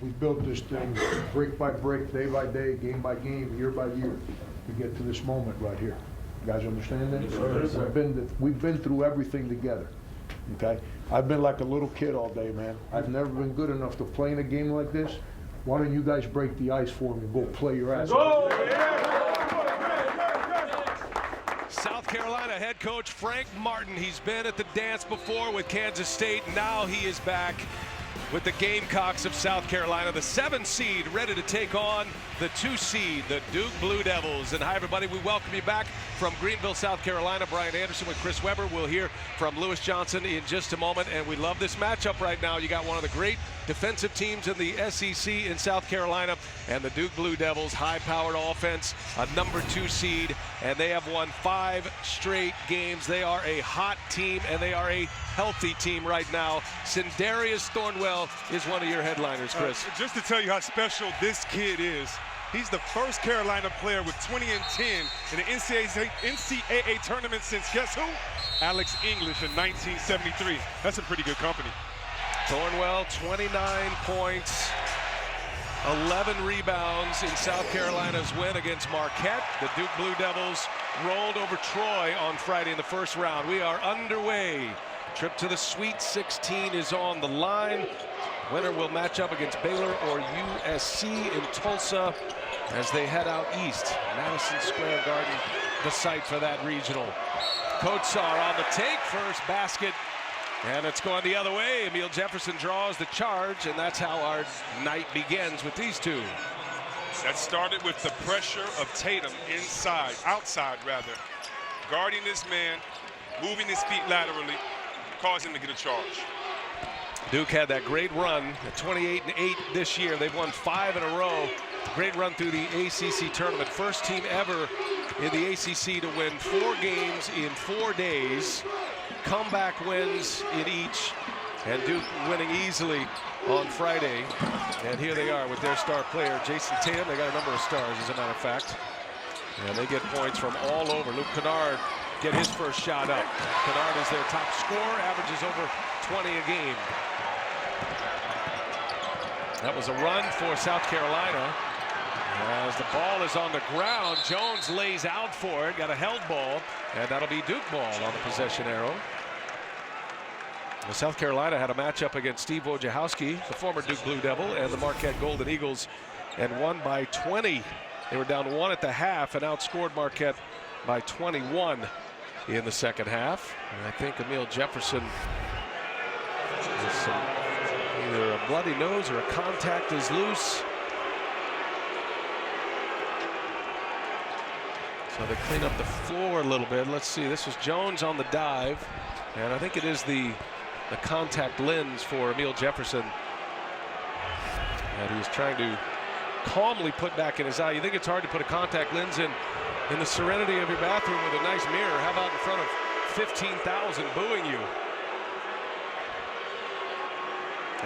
We built this thing brick by brick, day by day, game by game, year by year to get to this moment right here. You guys understand that? Yes, sir. We've been through everything together. Okay? I've been like a little kid all day, man. I've never been good enough to play in a game like this. Why don't you guys break the ice for me and go play your ass off? South Carolina head coach Frank Martin. He's been at the dance before with Kansas State. Now he is back with the Gamecocks of South Carolina, the 7 seed, ready to take on the 2 seed, the Duke Blue Devils. And hi, everybody. We welcome you back from Greenville, South Carolina. Brian Anderson with Chris Webber. We'll hear from Lewis Johnson in just a moment. And we love this matchup right now. You got one of the great defensive teams in the SEC in South Carolina, and the Duke Blue Devils, high-powered offense, a number 2 seed, and they have won 5 straight games. They are a hot team, and they are a healthy team right now. Sindarius Thornwell is one of your headliners, Chris. Just to tell you how special this kid is, he's the first Carolina player with 20 and 10 in the NCAA tournament since, guess who? Alex English in 1973. That's a pretty good company. Thornwell, 29 points, 11 rebounds in South Carolina's win against Marquette. The Duke Blue Devils rolled over Troy on Friday in the first round. We are underway. Trip to the Sweet 16 is on the line. Winner will match up against Baylor or USC in Tulsa as they head out east. Madison Square Garden, the site for that regional. Kotsar on the take, first basket. And it's going the other way. Emil Jefferson draws the charge, and that's how our night begins with these two. That started with the pressure of Tatum outside rather, guarding this man, moving his feet laterally, caused him to get a charge. Duke had that great run at 28-8 this year. They've won 5 in a row. Great run through the ACC tournament. First team ever in the ACC to win 4 games in 4 days. Comeback wins in each, and Duke winning easily on Friday. And here they are with their star player, Jason Tatum. They got a number of stars, as a matter of fact. And they get points from all over. Luke Kennard get his first shot up. Kennard is their top scorer, averages over 20 a game. That was a run for South Carolina. As the ball is on the ground, Jones lays out for it, got a held ball, and that'll be Duke ball on the possession arrow. Well, South Carolina had a matchup against Steve Wojciechowski, the former Duke Blue Devil, and the Marquette Golden Eagles, and won by 20. They were down 1 at the half and outscored Marquette by 21 in the second half. And I think Emil Jefferson, either a bloody nose or a contact is loose. So they clean up the floor a little bit. Let's see, this was Jones on the dive, and I think it is the contact lens for Emil Jefferson that he's trying to calmly put back in his eye. You think it's hard to put a contact lens in the serenity of your bathroom with a nice mirror. How about in front of 15,000 booing you?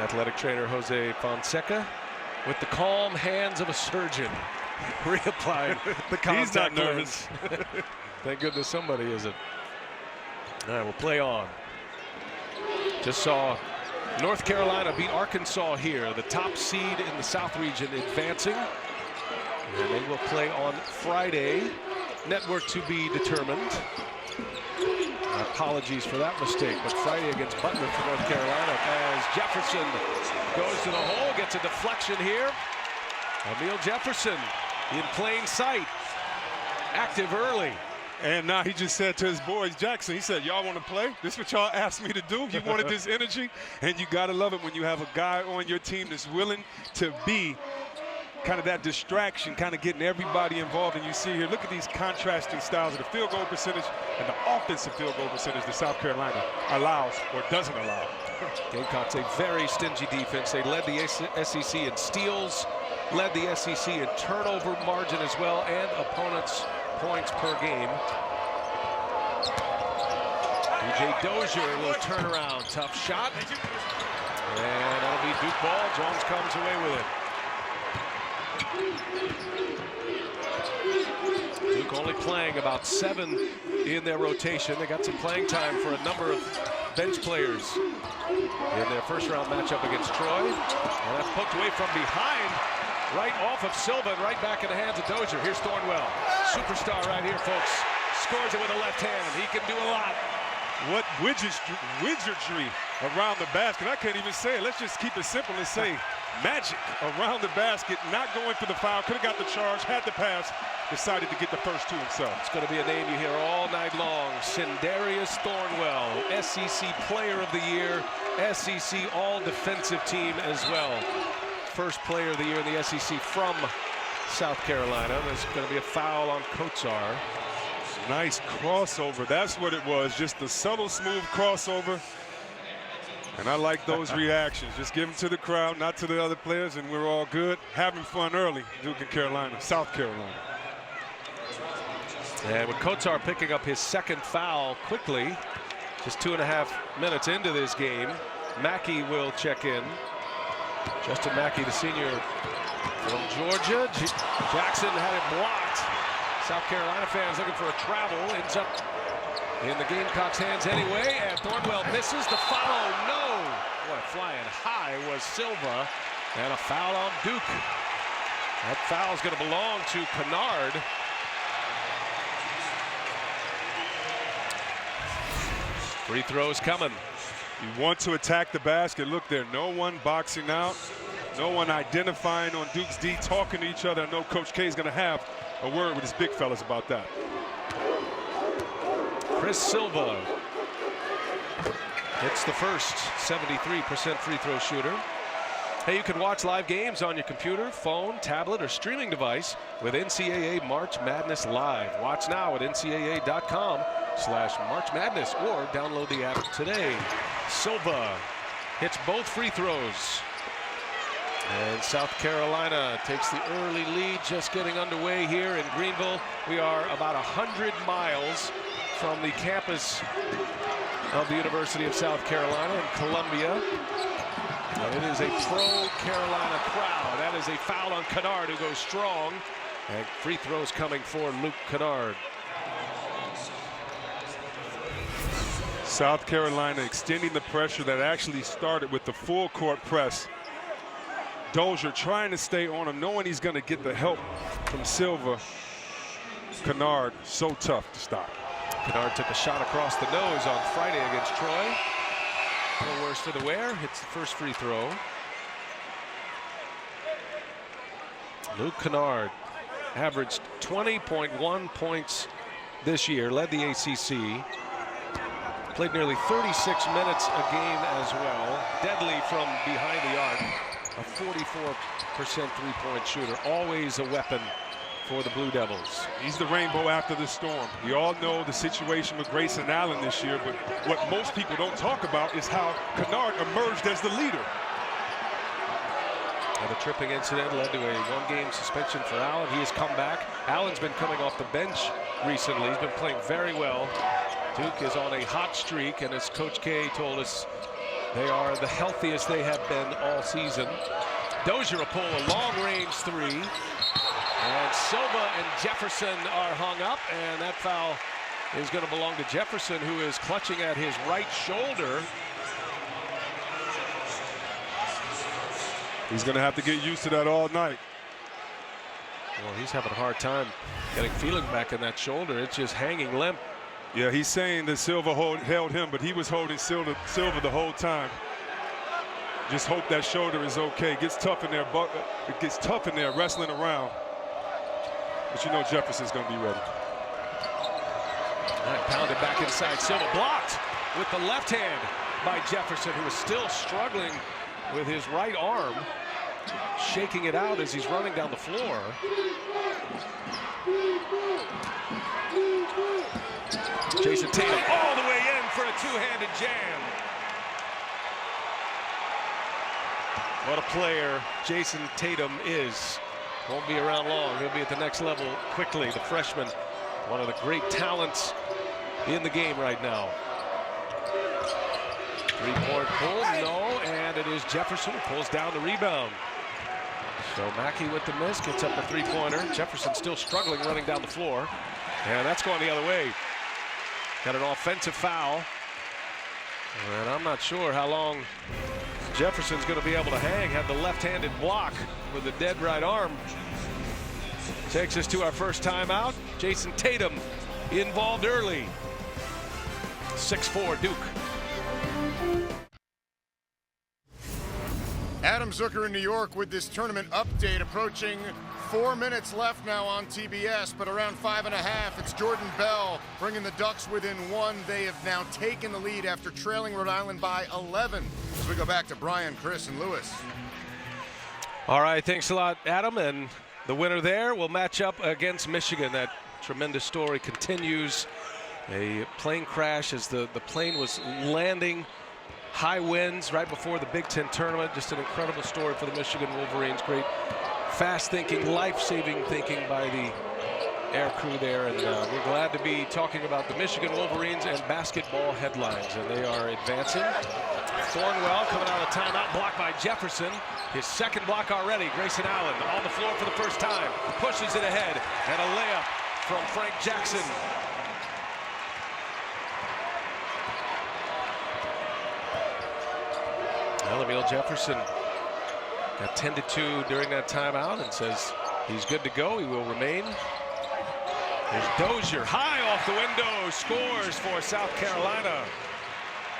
Athletic trainer Jose Fonseca with the calm hands of a surgeon, reapplying the contact He's not nervous. Thank goodness somebody isn't. All right, we'll play on. Just saw North Carolina beat Arkansas here, the top seed in the South region, advancing. And they will play on Friday. Network to be determined. Apologies for that mistake, but Friday against Butler for North Carolina as Jefferson goes to the hole, gets a deflection here. Emil Jefferson in plain sight, active early. And now he just said to his boys, Jackson, he said, y'all want to play? This is what y'all asked me to do. You wanted this energy, and you got to love it when you have a guy on your team that's willing to be kind of that distraction, kind of getting everybody involved. And you see here, look at these contrasting styles of the field goal percentage and the offensive field goal percentage that South Carolina allows or doesn't allow. Gamecocks, a very stingy defense. They led the SEC in steals, led the SEC in turnover margin as well, and opponents' points per game. DJ Dozier, a little turnaround, tough shot. And that'll be Duke ball. Jones comes away with it. Duke only playing about 7 in their rotation. They got some playing time for a number of bench players in their first-round matchup against Troy. And that's poked away from behind, right off of Silva and right back in the hands of Dozier. Here's Thornwell, superstar right here, folks. Scores it with a left hand. He can do a lot. What wizardry around the basket. I can't even say it. Let's just keep it simple and say magic around the basket, not going for the foul. Could have got the charge, had the pass, decided to get the first two himself. It's going to be a name you hear all night long. Sindarius Thornwell, SEC Player of the Year, SEC All-Defensive Team as well. First Player of the Year in the SEC from South Carolina. There's going to be a foul on Kotsar. Nice crossover. That's what it was. Just the subtle, smooth crossover. And I like those reactions. Just give them to the crowd, not to the other players, and we're all good. Having fun early, Duke and Carolina, South Carolina. And with Kotsar picking up his second foul quickly, just 2.5 minutes into this game, Mackey will check in. Justin Mackey, the senior from Georgia. Jackson had it blocked. South Carolina fans looking for a travel. Ends up in the Gamecocks' hands anyway, and Thornwell misses the follow. No! Boy, flying high was Silva, and a foul on Duke. That foul is going to belong to Kennard. Free throws coming. You want to attack the basket. Look there, no one boxing out, no one identifying on Duke's D, talking to each other. I know Coach K is going to have a word with his big fellas about that. Chris Silva hits the first, 73% free throw shooter. Hey, you can watch live games on your computer, phone, tablet, or streaming device with NCAA March Madness Live. Watch now at ncaa.com/March Madness or download the app today. Silva hits both free throws. And South Carolina takes the early lead, just getting underway here in Greenville. We are about 100 miles from the campus of the University of South Carolina in Columbia. And it is a pro-Carolina crowd. That is a foul on Kennard, who goes strong. And free throws coming for Luke Kennard. South Carolina extending the pressure that actually started with the full court press. Dozier trying to stay on him, knowing he's going to get the help from Silva. Kennard, so tough to stop. Kennard took a shot across the nose on Friday against Troy. No worse for the wear. Hits the first free throw. Luke Kennard averaged 20.1 points this year, led the ACC. Played nearly 36 minutes a game as well. Deadly from behind the arc. A 44% three-point shooter. Always a weapon for the Blue Devils. He's the rainbow after the storm. We all know the situation with Grayson Allen this year, but what most people don't talk about is how Kennard emerged as the leader. And the tripping incident led to a one-game suspension for Allen. He has come back. Allen's been coming off the bench recently. He's been playing very well. Duke is on a hot streak, and as Coach K told us, they are the healthiest they have been all season. Dozier will pull a long-range three. And Silva and Jefferson are hung up, and that foul is going to belong to Jefferson, who is clutching at his right shoulder. He's going to have to get used to that all night. Well, he's having a hard time getting feeling back in that shoulder. It's just hanging limp. Yeah, he's saying that Silva held him, but he was holding Silva the whole time. Just hope that shoulder is okay. It gets tough in there, wrestling around. But you know Jefferson's going to be ready. And pounded back inside. Silva blocked with the left hand by Jefferson, who is still struggling with his right arm, shaking it out as he's running down the floor. Jason Tatum all the way in for a two-handed jam. What a player Jason Tatum is. Won't be around long. He'll be at the next level quickly. The freshman, one of the great talents in the game right now. Three-point pull, no, and it is Jefferson who pulls down the rebound. So Mackey with the miss, gets up the three-pointer. Jefferson still struggling running down the floor. And that's going the other way. Got an offensive foul And I'm not sure how long Jefferson's going to be able to hang. Had the left-handed block with the dead right arm. Takes us to our first timeout. Jason Tatum involved early. 6-4 Duke. Adam Zucker in New York with this tournament update, approaching 4 minutes left now on TBS, but around 5.5. It's Jordan Bell bringing the Ducks within 1. They have now taken the lead after trailing Rhode Island by 11. As we go back to Brian, Chris, and Lewis. All right, thanks a lot, Adam. And the winner there will match up against Michigan. That tremendous story continues. A plane crash as the plane was landing. High winds right before the Big Ten tournament. Just an incredible story for the Michigan Wolverines. Great fast thinking, life-saving thinking by the air crew there. And we're glad to be talking about the Michigan Wolverines and basketball headlines. And they are advancing. Thornwell coming out of timeout, blocked by Jefferson. His second block already. Grayson Allen on the floor for the first time. Pushes it ahead. And a layup from Frank Jackson. Emil Jefferson got 10-2 during that timeout and says he's good to go. He will remain. There's Dozier high off the window, scores for South Carolina.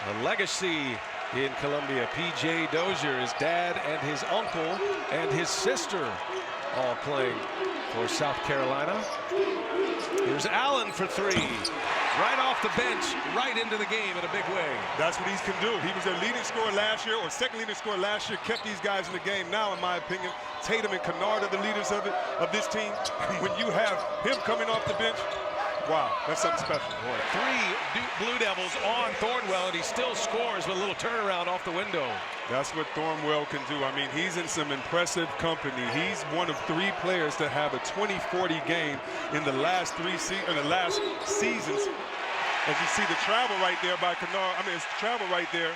A legacy in Columbia. P.J. Dozier, his dad and his uncle and his sister all playing for South Carolina. Here's Allen for 3. Right off the bench, right into the game in a big way. That's what he can do. He was their leading scorer last year, or second leading scorer last year, kept these guys in the game. Now, in my opinion, Tatum and Kennard are the leaders of this team. When you have him coming off the bench, wow, that's something special. Boy, 3 Blue Devils on Thornwell, and he still scores with a little turnaround off the window. That's what Thornwell can do. I mean, he's in some impressive company. He's one of 3 players to have a 20-40 game in the last seasons. As you see the travel right there by Kennard, it's travel right there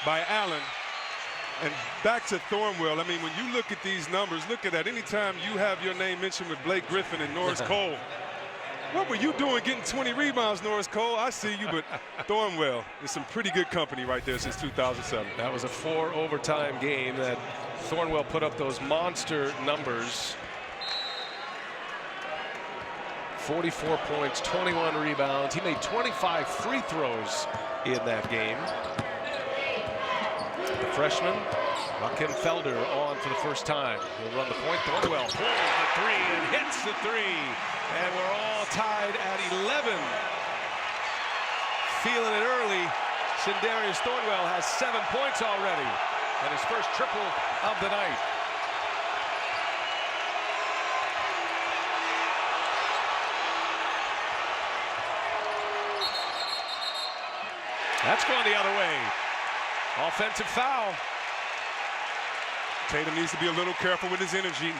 by Allen. And back to Thornwell. I mean, when you look at these numbers, look at that. Anytime you have your name mentioned with Blake Griffin and Norris Cole, what were you doing getting 20 rebounds, Norris Cole? I see you, but Thornwell is some pretty good company right there since 2007. That was a 4 overtime game that Thornwell put up those monster numbers. 44 points, 21 rebounds. He made 25 free throws in that game. The freshman, Rakim Felder, on for the first time. He'll run the point. Thornwell pulls the 3 and hits the 3. And we're all tied at 11. Feeling it early. Sindarius Thornwell has 7 points already. And his first triple of the night. That's going the other way. Offensive foul. Tatum needs to be a little careful with his energy.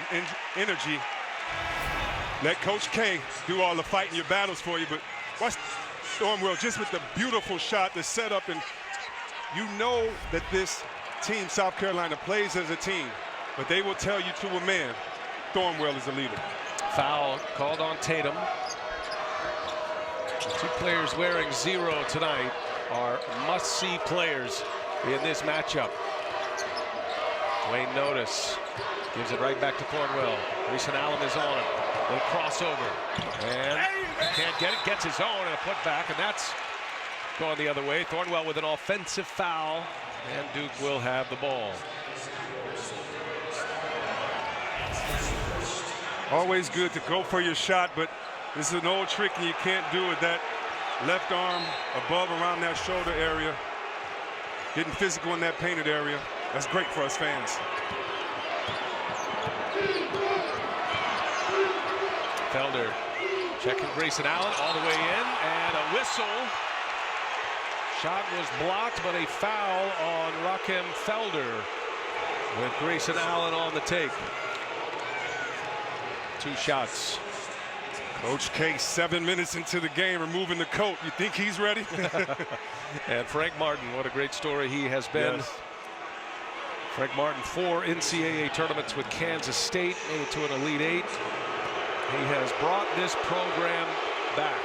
Let Coach K do all the fighting your battles for you, but watch Thornwell just with the beautiful shot, the setup, and you know that this team, South Carolina, plays as a team, but they will tell you to a man, Thornwell is the leader. Foul called on Tatum. The 2 players wearing 0 tonight are must-see players in this matchup. Wayne Notice gives it right back to Thornwell. Grayson Allen is on him. Little crossover. And can't get it. Gets his own and a putback, and that's going the other way. Thornwell with an offensive foul, and Duke will have the ball. Always good to go for your shot, but this is an old trick and you can't do it. That left arm above around that shoulder area. Getting physical in that painted area. That's great for us fans. Felder checking Grayson Allen all the way in, and a whistle. Shot was blocked, but a foul on Rakim Felder with Grayson Allen on the take. 2 shots. Coach K, 7 minutes into the game, removing the coat. You think he's ready? And Frank Martin, what a great story he has been. Yes. Frank Martin, 4 NCAA tournaments with Kansas State, made it to an Elite 8. He has brought this program back.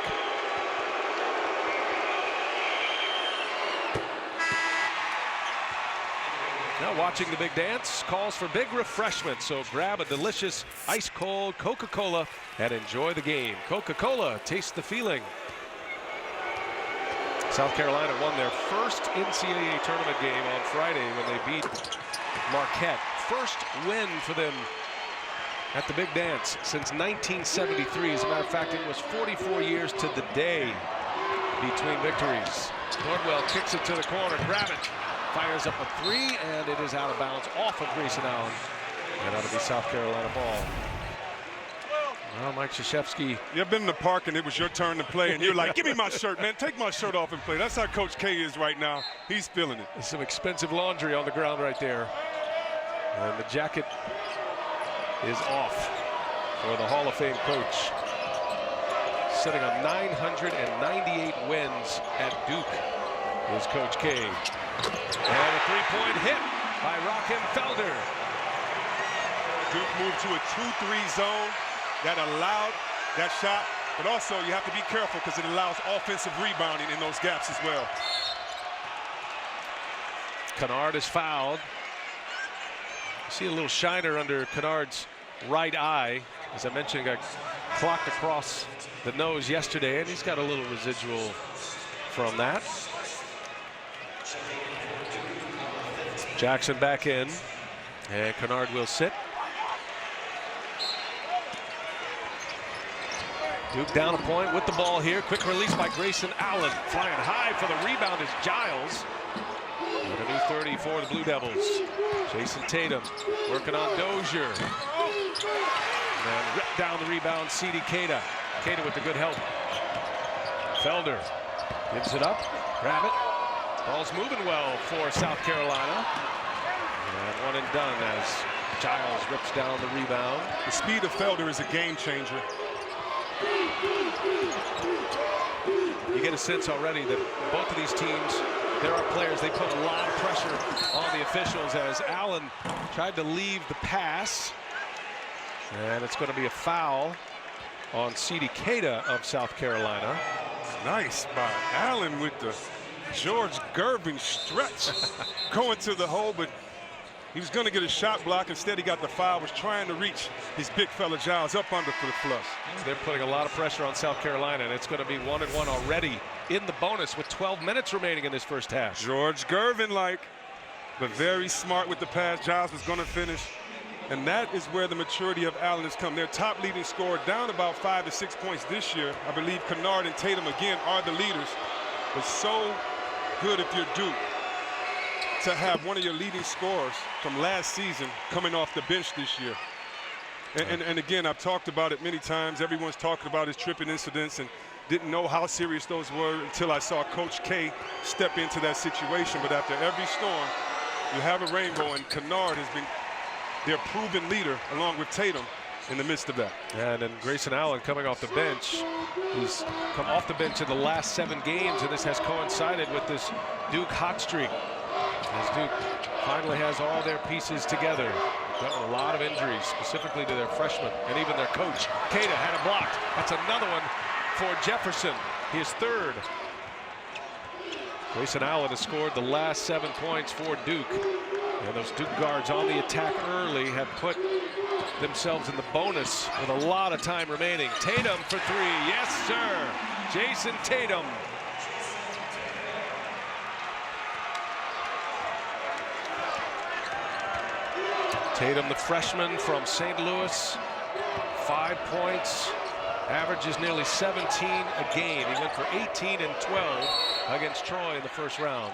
Now watching the big dance calls for big refreshment, so grab a delicious ice-cold Coca-Cola and enjoy the game. Coca-Cola, taste the feeling. South Carolina won their first NCAA tournament game on Friday when they beat Marquette. First win for them at the big dance since 1973. As a matter of fact, it was 44 years to the day between victories. Nordwell kicks it to the corner, grab it, fires up a three, and it is out of bounds off of Grayson Allen. And that'll be South Carolina ball. Well, Mike Krzyzewski. You've been in the park and it was your turn to play, and you're like, give me my shirt, man. Take my shirt off and play. That's how Coach K is right now. He's feeling it. There's some expensive laundry on the ground right there. And the jacket is off for the Hall of Fame coach. Sitting on 998 wins at Duke is Coach K. And a three-point hit by Rakim Felder. Duke moved to a 2-3 zone that allowed that shot, but also you have to be careful because it allows offensive rebounding in those gaps as well. Kennard is fouled. You see a little shiner under Kennard's right eye. As I mentioned, got clocked across the nose yesterday, and he's got a little residual from that. Jackson back in, and Kennard will sit. Duke down a point with the ball here. Quick release by Grayson Allen. Flying high for the rebound is Giles. And a new 30 for the Blue Devils. Jason Tatum working on Dozier. And ripped down the rebound, C.D. Keita. Keita with the good help. Felder gives it up. Grab it. Ball's moving well for South Carolina. And one and done as Giles rips down the rebound. The speed of Felder is a game changer. You get a sense already that both of these teams, there are players, they put a lot of pressure on the officials as Allen tried to leave the pass. And it's going to be a foul on C.D. Keita of South Carolina. Nice by Allen with the George Gervin stretch. Going to the hole, but he was going to get a shot block. Instead, he got the foul, was trying to reach his big fella Giles up under for the flush. They're putting a lot of pressure on South Carolina, and it's going to be 1-1 already in the bonus with 12 minutes remaining in this first half. George Gervin-like, but very smart with the pass. Giles was going to finish. And that is where the maturity of Allen has come. Their top leading scorer down about 5 to 6 points this year. I believe Kennard and Tatum, again, are the leaders. But so good if you're Duke to have one of your leading scorers from last season coming off the bench this year. And again, I've talked about it many times. Everyone's talking about his tripping incidents and didn't know how serious those were until I saw Coach K step into that situation. But after every storm, you have a rainbow, and Kennard has been their proven leader along with Tatum in the midst of that. And then Grayson Allen coming off the bench. He's come off the bench in the last 7 games, and this has coincided with this Duke hot streak. As Duke finally has all their pieces together. Got a lot of injuries, specifically to their freshmen and even their coach. Keita had it blocked. That's another one for Jefferson, his 3rd. Grayson Allen has scored the last 7 points for Duke. And those Duke guards on the attack early have put themselves in the bonus with a lot of time remaining. Tatum for 3. Yes, sir. Jason Tatum. Tatum, the freshman from St. Louis, 5 points, averages nearly 17 a game. He went for 18 and 12 against Troy in the first round.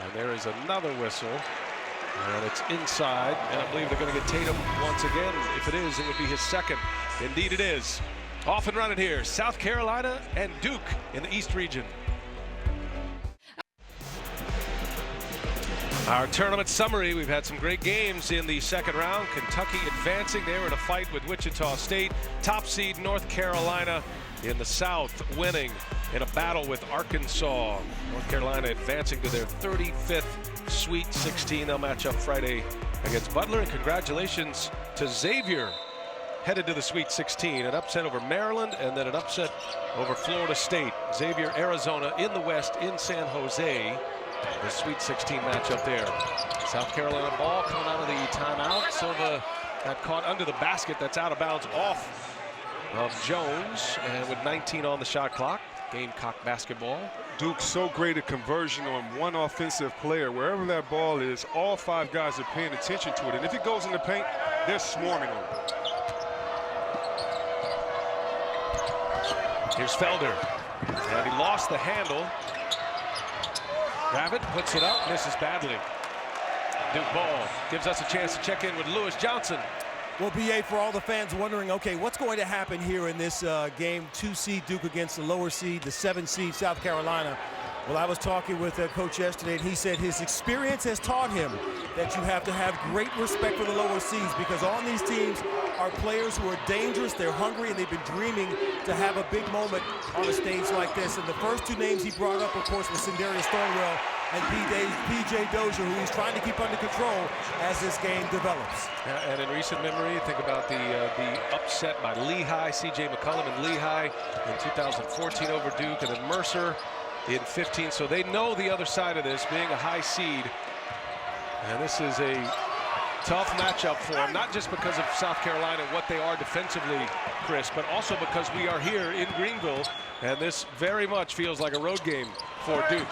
And there is another whistle, and it's inside, and I believe they're going to get Tatum once again. If it is, it would be his 2nd. Indeed it is. Off and running here, South Carolina and Duke in the East region. Our tournament summary, we've had some great games in the 2nd round. Kentucky advancing. They were in a fight with Wichita State. Top seed North Carolina in the South winning in a battle with Arkansas. North Carolina advancing to their 35th Sweet 16. They'll match up Friday against Butler. And congratulations to Xavier, headed to the Sweet 16. An upset over Maryland and then an upset over Florida State. Xavier, Arizona in the West in San Jose. The Sweet 16 matchup there. South Carolina ball coming out of the timeout. Silva got caught under the basket. That's out of bounds off of Jones. And with 19 on the shot clock, Gamecock basketball. Duke's so great at conversion on one offensive player. Wherever that ball is, all 5 guys are paying attention to it. And if it goes in the paint, they're swarming on it. Here's Felder. And he lost the handle. Rabbit puts it up, misses badly. Duke ball gives us a chance to check in with Lewis Johnson. Well, BA, for all the fans wondering, okay, what's going to happen here in this game, 2 seed Duke against the lower seed, the 7 seed South Carolina. Well, I was talking with Coach yesterday, and he said his experience has taught him that you have to have great respect for the lower seeds, because on these teams are players who are dangerous, they're hungry, and they've been dreaming to have a big moment on a stage like this. And the first 2 names he brought up, of course, was Sindarius Thornwell and P.J. Dozier, who he's trying to keep under control as this game develops. And in recent memory, think about the upset by Lehigh, C.J. McCollum and Lehigh in 2014 over Duke, and then Mercer in 15. So they know the other side of this, being a high seed. And this is a tough matchup for them, not just because of South Carolina, what they are defensively, Chris, but also because we are here in Greenville, and this very much feels like a road game for Duke.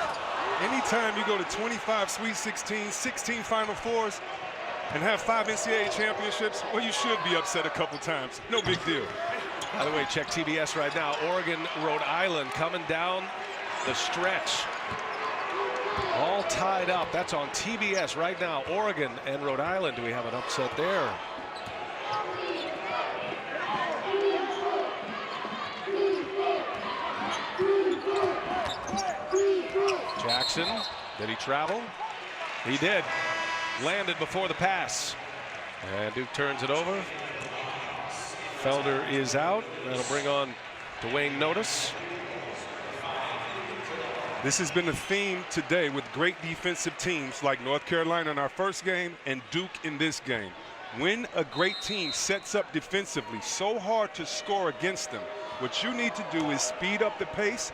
Anytime you go to 25 Sweet 16, 16 Final Fours, and have 5 NCAA championships, well, you should be upset a couple times. No big deal. By the way, check TBS right now. Oregon, Rhode Island coming down the stretch. All tied up. That's on TBS right now. Oregon and Rhode Island. Do we have an upset there? Jackson, did he travel? He did. Landed before the pass. And Duke turns it over. Felder is out. That'll bring on Dwayne Notice. This has been a theme today with great defensive teams like North Carolina in our first game and Duke in this game. When a great team sets up defensively, so hard to score against them, what you need to do is speed up the pace,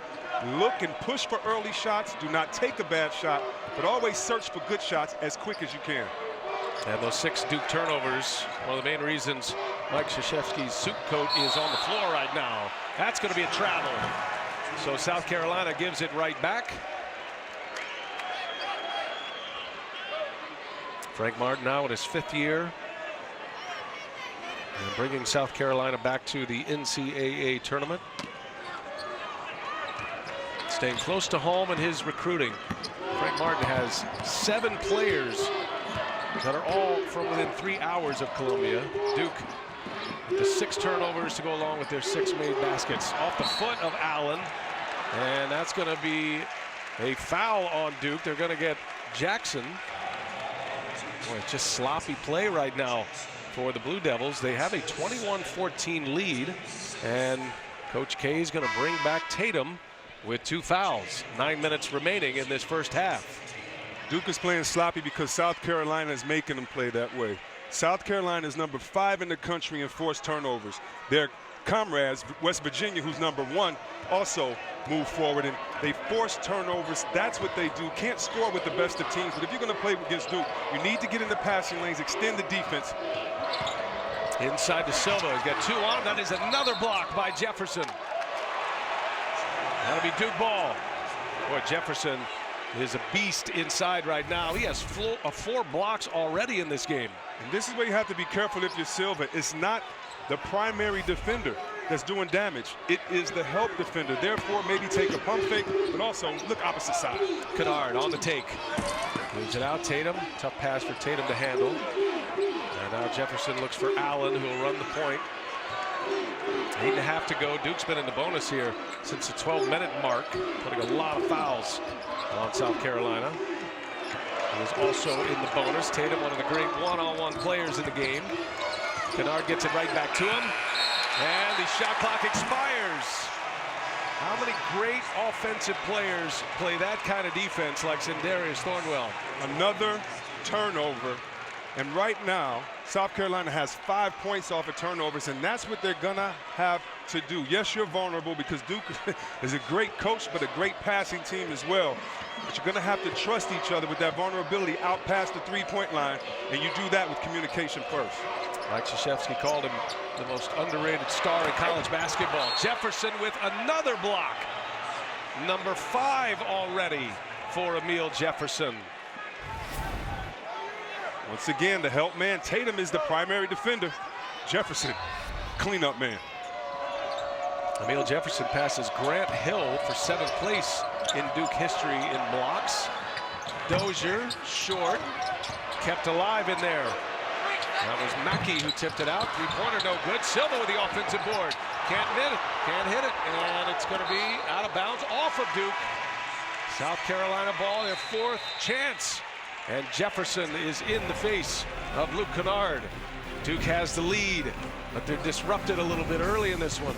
look and push for early shots. Do not take a bad shot, but always search for good shots as quick as you can. And those 6 Duke turnovers, one of the main reasons Mike Krzyzewski's suit coat is on the floor right now. That's going to be a travel. So South Carolina gives it right back. Frank Martin now in his 5th year, and bringing South Carolina back to the NCAA tournament. Staying close to home in his recruiting. Frank Martin has 7 players that are all from within 3 hours of Columbia. Duke with the 6 turnovers to go along with their 6 made baskets. Off the foot of Allen, and that's going to be a foul on Duke. They're going to get Jackson. Boy, it's just sloppy play right now for the Blue Devils. They have a 21-14 lead, and Coach K is going to bring back Tatum with 2 fouls. 9 minutes remaining in this first half. Duke is playing sloppy because South Carolina is making them play that way. South Carolina is number 5 in the country in forced turnovers. Their comrades, West Virginia, who's number 1, also move forward, and they force turnovers. That's what they do. Can't score with the best of teams, but if you're going to play against Duke, you need to get in the passing lanes, extend the defense. Inside to Silva. He's got 2 on him. That is another block by Jefferson. That'll be Duke ball. Boy, Jefferson is a beast inside right now. He has 4 blocks already in this game. And this is where you have to be careful if you're Silva. It's not the primary defender that's doing damage. It is the help defender. Therefore, maybe take a pump fake, but also look opposite side. Kennard on the take. Moves it out. Tatum. Tough pass for Tatum to handle. And now Jefferson looks for Allen, who will run the point. 8.5 to go. Duke's been in the bonus here since the 12-minute mark, putting a lot of fouls on South Carolina. He was also in the bonus. Tatum, one of the great one-on-one players in the game. Kennard gets it right back to him. And the shot clock expires. How many great offensive players play that kind of defense like Sindarius Thornwell? Another turnover. And right now, South Carolina has 5 points off of turnovers, and that's what they're gonna have to do. Yes, you're vulnerable because Duke is a great coach, but a great passing team as well. But you're gonna have to trust each other with that vulnerability out past the three-point line, and you do that with communication first. Mike Krzyzewski called him the most underrated star in college basketball. Jefferson with another block. Number 5 already for Emile Jefferson. Once again, the help man, Tatum is the primary defender. Jefferson, cleanup man. Emile Jefferson passes Grant Hill for 7th place in Duke history in blocks. Dozier, short, kept alive in there. That was Mackey who tipped it out. Three-pointer, no good. Silva with the offensive board. Can't hit it, and it's going to be out of bounds off of Duke. South Carolina ball, their 4th chance. And Jefferson is in the face of Luke Kennard. Duke has the lead, but they're disrupted a little bit early in this one.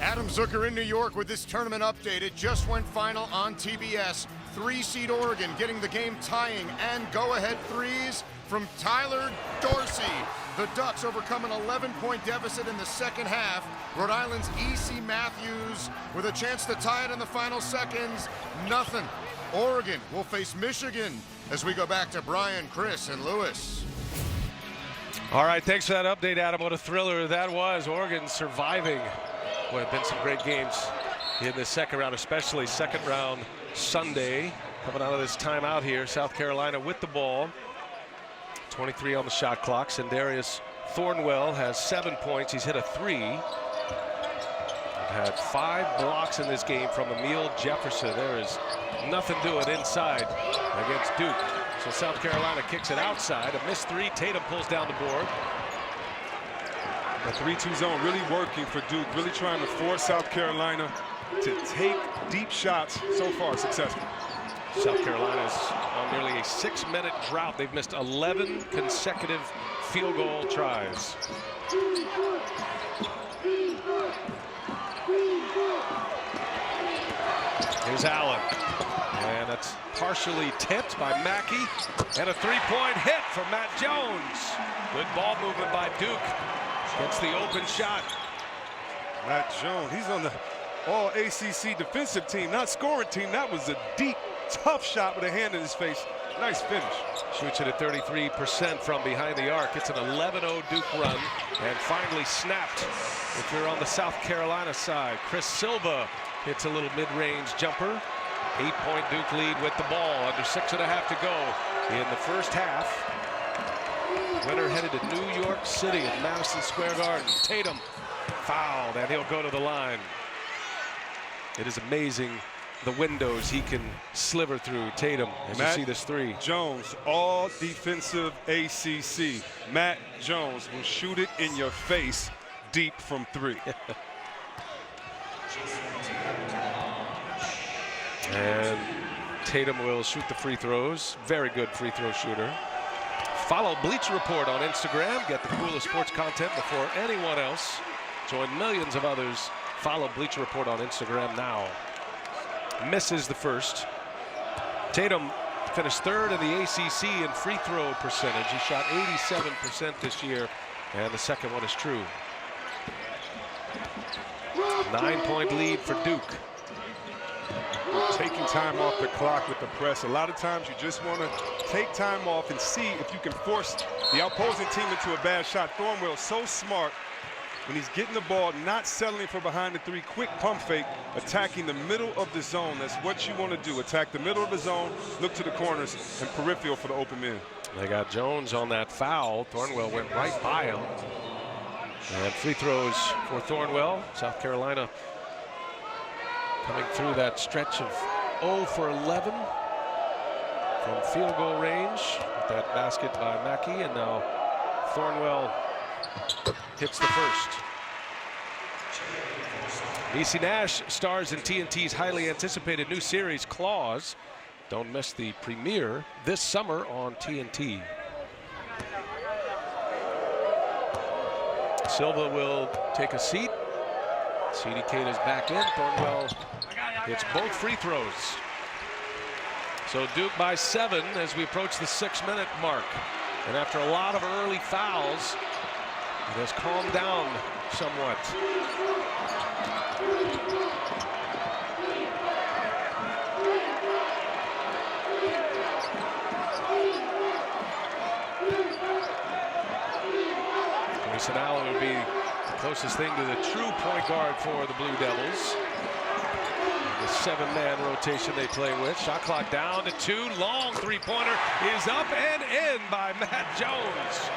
Adam Zucker in New York with this tournament update. It just went final on TBS. 3-seed Oregon getting the game tying and go-ahead threes from Tyler Dorsey. The Ducks overcome an 11-point deficit in the second half. Rhode Island's E.C. Matthews with a chance to tie it in the final seconds. Nothing. Oregon will face Michigan as we go back to Brian, Chris, and Lewis. All right, thanks for that update, Adam. What a thriller that was. Oregon surviving. Boy, have been some great games in the second round, especially second round Sunday. Coming out of this timeout here, South Carolina with the ball. 23 on the shot clock. Sindarius Thornwell has 7 points. He's hit a 3. Had 5 blocks in this game from Emile Jefferson. There is nothing to it inside against Duke. So South Carolina kicks it outside. A missed 3. Tatum pulls down the board. The 3-2 zone really working for Duke, really trying to force South Carolina to take deep shots. So far successful. South Carolina's on nearly a 6-minute drought. They've missed 11 consecutive field goal tries. Here's Allen. And that's partially tipped by Mackey. And a 3-point hit from Matt Jones. Good ball movement by Duke. Gets the open shot. Matt Jones, he's on the all-ACC defensive team, not scoring team. That was a deep, tough shot with a hand in his face. Nice finish. Shoots it at 33% from behind the arc. It's an 11-0 Duke run and finally snapped. If you're on the South Carolina side, Chris Silva hits a little mid-range jumper. 8-point Duke lead with the ball. Under 6.5 to go in the first half. Winner headed to New York City at Madison Square Garden. Tatum fouled, and he'll go to the line. It is amazing the windows he can sliver through. Tatum, as Matt you see this 3. Jones, all defensive ACC. Matt Jones will shoot it in your face deep from 3. And Tatum will shoot the free throws. Very good free throw shooter. Follow Bleacher Report on Instagram. Get the coolest sports content before anyone else. Join millions of others. Follow Bleacher Report on Instagram now. Misses the first. Tatum finished 3rd in the ACC in free throw percentage. He shot 87% this year, and the second one is true. 9-point lead for Duke. Taking time off the clock with the press. A lot of times you just want to take time off and see if you can force the opposing team into a bad shot. Thornwell so smart when he's getting the ball, not settling for behind the 3. Quick pump fake, attacking the middle of the zone. That's what you want to do. Attack the middle of the zone, look to the corners, and peripheral for the open man. They got Jones on that foul. Thornwell went right by him. And free throws for Thornwell. South Carolina coming through that stretch of 0 for 11 from field goal range with that basket by Mackey, and now Thornwell hits the first. DC Nash stars in TNT's highly anticipated new series, Claws. Don't miss the premiere this summer on TNT. Silva will take a seat. CDK is back in. Thornwell hits both free throws. So Duke by 7 as we approach the 6-minute mark. And after a lot of early fouls, it has calmed down somewhat. Grayson Allen would be the closest thing to the true point guard for the Blue Devils. The 7-man rotation they play with. Shot clock down to 2. Long three-pointer is up and in by Matt Jones.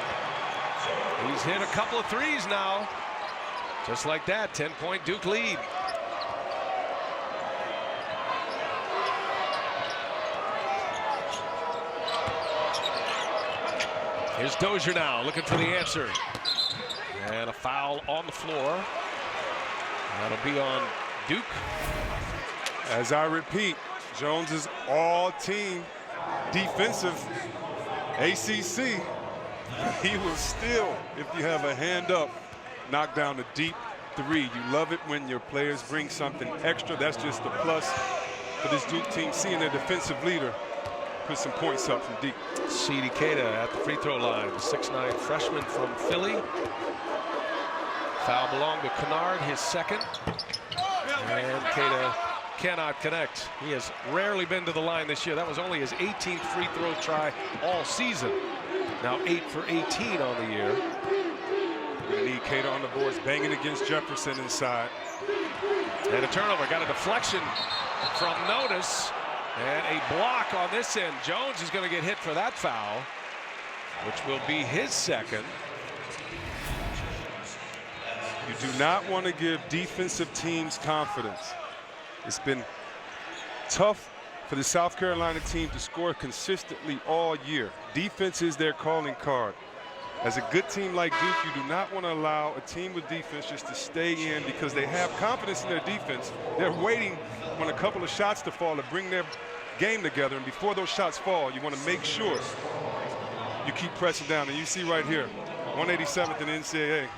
He's hit a couple of threes now. Just like that, 10-point Duke lead. Here's Dozier now, looking for the answer. And a foul on the floor. That'll be on Duke. As I repeat, Jones is all-team defensive ACC. He will still, if you have a hand up, knock down a deep three. You love it when your players bring something extra. That's just a plus for this Duke team, seeing their defensive leader put some points up from deep. C.D. Keita at the free throw line, the 6'9" freshman from Philly. Foul belonged to Kennard, his second. And Keita cannot connect. He has rarely been to the line this year. That was only his 18th free throw try all season. Now 8 for 18 on the year. We're gonna need Keita on the boards, banging against Jefferson inside. And a turnover, got a deflection from Notice. And a block on this end. Jones is going to get hit for that foul, which will be his second. You do not want to give defensive teams confidence. It's been tough for the South Carolina team to score consistently all year. Defense is their calling card. As a good team like Duke, you do not want to allow a team with defense just to stay in because they have confidence in their defense. They're waiting on a couple of shots to fall to bring their game together. And before those shots fall, you want to make sure you keep pressing down. And you see right here, 187th in the NCAA.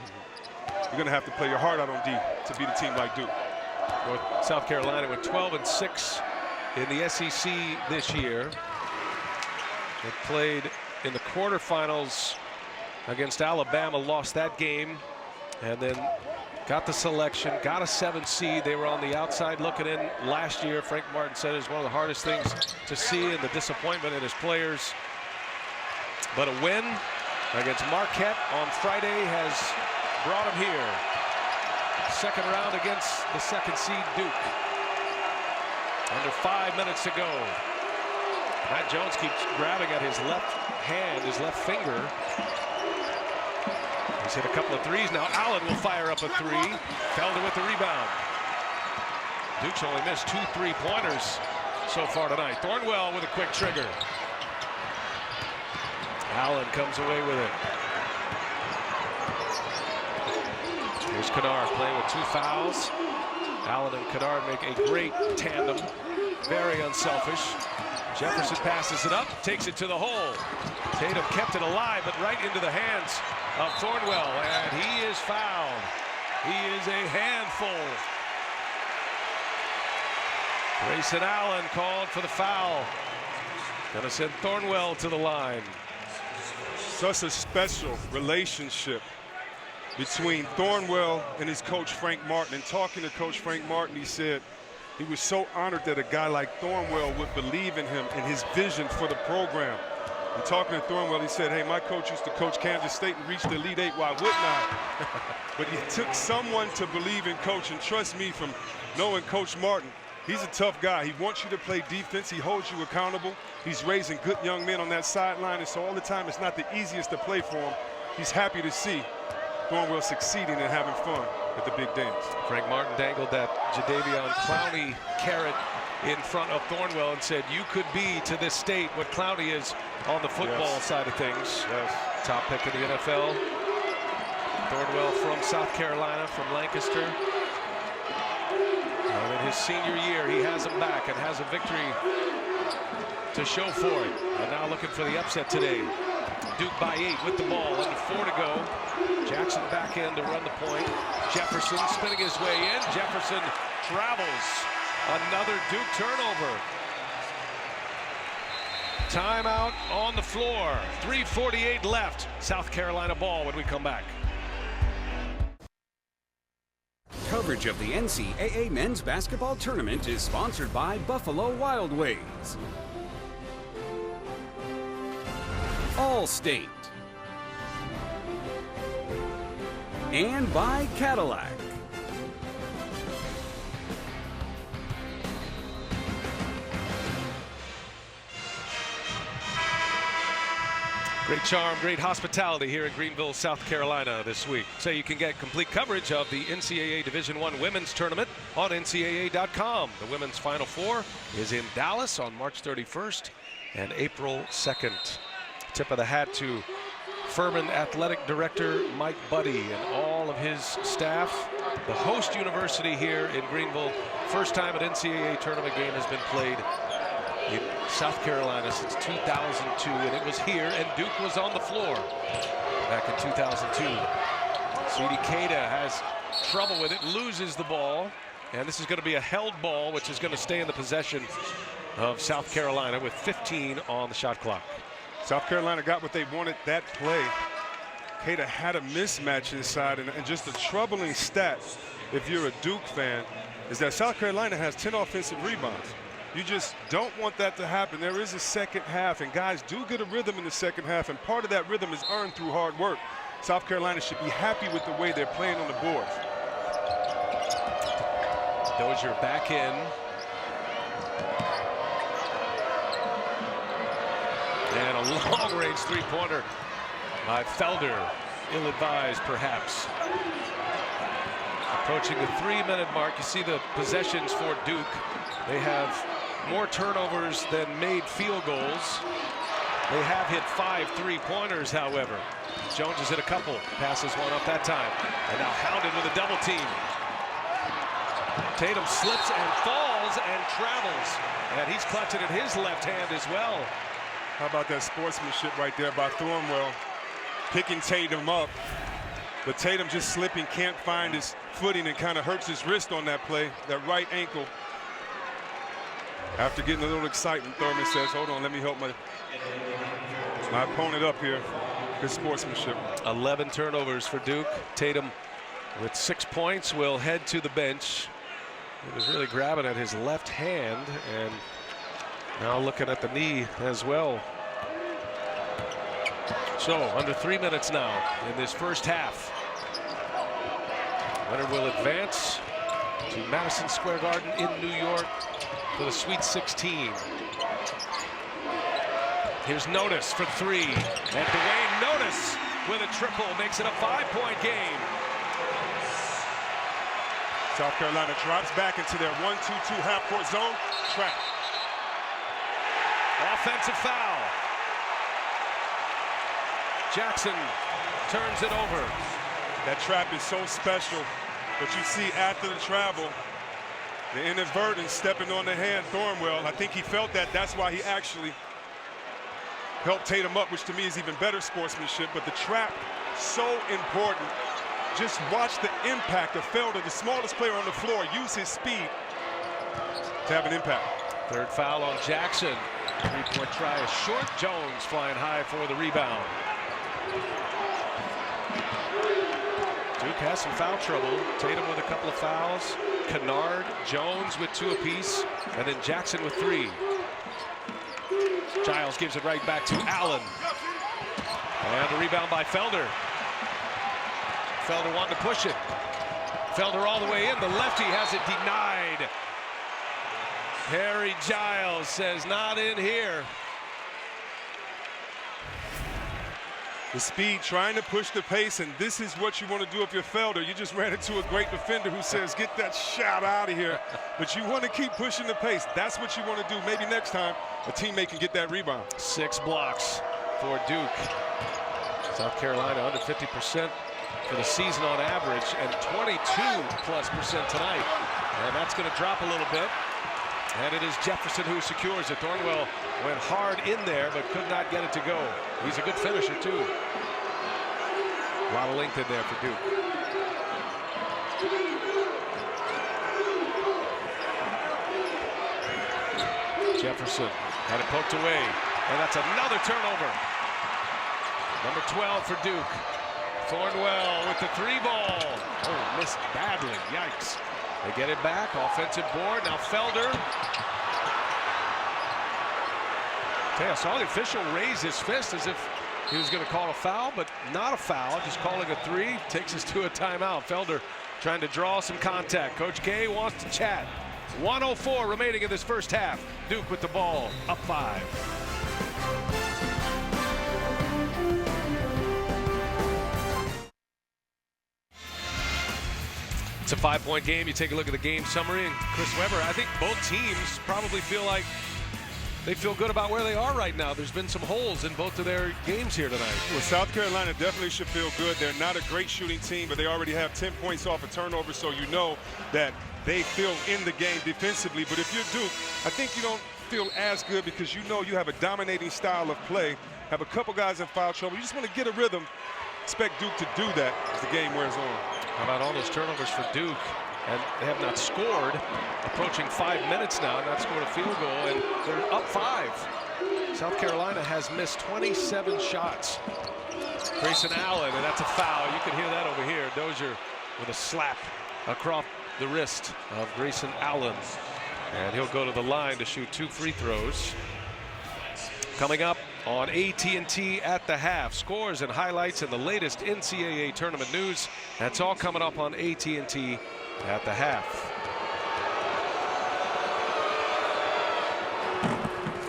You're going to have to play your heart out on D to beat a team like Duke. North South Carolina with 12-6 in the SEC this year. They played in the quarterfinals against Alabama, lost that game, and then got the selection, got a 7 seed. They were on the outside looking in last year. Frank Martin said it was one of the hardest things to see, and the disappointment in his players. But a win against Marquette on Friday has brought him here. Second round against the 2nd seed Duke. Under 5 minutes to go. Matt Jones keeps grabbing at his left hand, his left finger. He's hit a couple of threes. Now Allen will fire up a 3. Felder with the rebound. Duke's only missed 2 3-pointers so far tonight. Thornwell with a quick trigger. Allen comes away with it. Here's Kennard playing with 2 fouls. Allen and Kennard make a great tandem. Very unselfish. Jefferson passes it up, takes it to the hole. Tatum kept it alive, but right into the hands of Thornwell, and he is fouled. He is a handful. Grayson Allen called for the foul. Gonna send Thornwell to the line. Such a special relationship between Thornwell and his coach Frank Martin. And talking to Coach Frank Martin, he said he was so honored that a guy like Thornwell would believe in him and his vision for the program. And talking to Thornwell, he said, hey, my coach used to coach Kansas State and reach the Elite Eight. Why wouldn't I? But he took someone to believe in Coach, and trust me, from knowing Coach Martin, he's a tough guy. He wants you to play defense. He holds you accountable. He's raising good young men on that sideline, and so all the time it's not the easiest to play for him. He's happy to see Thornwell succeeding and having fun at the big dance. Frank Martin dangled that Jadeveon Clowney carrot in front of Thornwell and said, you could be to this state what Clowney is on the football side of things. Yes. Top pick of the NFL. Thornwell from South Carolina, from Lancaster. And in his senior year, he has him back and has a victory to show for it. And now looking for the upset today. Duke by 8 with the ball, under 4 to go. Jackson back in to run the point. Jefferson spinning his way in. Jefferson travels. Another Duke turnover. Timeout on the floor. 3:48 left. South Carolina ball when we come back. Coverage of the NCAA men's basketball tournament is sponsored by Buffalo Wild Wings, Allstate, and by Cadillac. Great charm, great hospitality here in Greenville, South Carolina this week. So you can get complete coverage of the NCAA Division I Women's Tournament on NCAA.com. The Women's Final Four is in Dallas on March 31st and April 2nd. Tip of the hat to Furman Athletic Director Mike Buddy and all of his staff. The host university here in Greenville. First time an NCAA tournament game has been played in South Carolina since 2002, and it was here, and Duke was on the floor back in 2002. C.D. Cada has trouble with it, loses the ball, and this is going to be a held ball, which is going to stay in the possession of South Carolina with 15 on the shot clock. South Carolina got what they wanted that play. Cada had a mismatch inside, and just a troubling stat, if you're a Duke fan, is that South Carolina has 10 offensive rebounds. You just don't want that to happen. There is a second half, and guys do get a rhythm in the second half, and part of that rhythm is earned through hard work. South Carolina should be happy with the way they're playing on the boards. Dozier back in. And a long-range three-pointer by Felder. Ill-advised, perhaps. Approaching the 3-minute mark, you see the possessions for Duke. They have more turnovers than made field goals. They have hit 5 3-pointers, however. Jones has hit a couple, passes one up that time, and now hounded with a double team. Tatum slips and falls and travels, and he's clutching at his left hand as well. How about that sportsmanship right there by Thornwell, picking Tatum up, but Tatum just slipping, can't find his footing, and kind of hurts his wrist on that play, that right ankle. After getting a little excitement, Thurman says, hold on, let me help my opponent up here. Good sportsmanship. 11 turnovers for Duke. Tatum with 6 points will head to the bench. He was really grabbing at his left hand and now looking at the knee as well. So under 3 minutes now in this first half. Winner will advance to Madison Square Garden in New York for the Sweet 16. Here's Notice for 3, and Dwayne Notice with a triple makes it a 5-point game. South Carolina drops back into their 1-2-2 half-court zone. Trap. Offensive foul. Jackson turns it over. That trap is so special, but you see after the travel, the inadvertent stepping on the hand, Thornwell. I think he felt that. That's why he actually helped Tatum up, which to me is even better sportsmanship. But the trap, so important. Just watch the impact of Felder, the smallest player on the floor, use his speed to have an impact. Third foul on Jackson. 3-point try is short. Jones flying high for the rebound. Duke has some foul trouble. Tatum with a couple of fouls. Kennard, Jones with 2 apiece, and then Jackson with 3. Giles gives it right back to Allen. And the rebound by Felder. Felder wanting to push it. Felder all the way in. The lefty has it denied. Harry Giles says not in here. The speed, trying to push the pace, and this is what you want to do if you're Felder. You just ran into a great defender who says, get that shot out of here. But you want to keep pushing the pace. That's what you want to do. Maybe next time a teammate can get that rebound. 6 blocks for Duke. South Carolina under 50% for the season on average, and 22+% tonight. And that's going to drop a little bit. And it is Jefferson who secures it. Thornwell went hard in there, but could not get it to go. He's a good finisher, too. A lot of length in there for Duke. Jefferson had it poked away. And that's another turnover. Number 12 for Duke. Thornwell with the 3-ball. Oh, missed badly. Yikes. They get it back. Offensive board. Now Felder. Okay, I saw the official raise his fist as if he was going to call a foul, but not a foul. Just calling a 3. Takes us to a timeout. Felder trying to draw some contact. Coach K wants to chat. 1:04 remaining in this first half. Duke with the ball. Up 5. It's a 5-point game. You take a look at the game summary, and Chris Webber, I think both teams probably feel like they feel good about where they are right now. There's been some holes in both of their games here tonight. Well, South Carolina definitely should feel good. They're not a great shooting team, but they already have 10 points off a turnover, so you know that they feel in the game defensively. But if you're Duke, I think you don't feel as good because you know you have a dominating style of play, have a couple guys in foul trouble. You just want to get a rhythm. Expect Duke to do that as the game wears on. How about all those turnovers for Duke? And they have not scored, approaching 5 minutes now, not scored a field goal, and they're up 5. South Carolina has missed 27 shots. Grayson Allen, and that's a foul. You can hear that over here. Dozier with a slap across the wrist of Grayson Allen. And he'll go to the line to shoot 2 free throws. Coming up on AT&T at the half, scores and highlights and the latest NCAA tournament news. That's all coming up on AT&T at the half.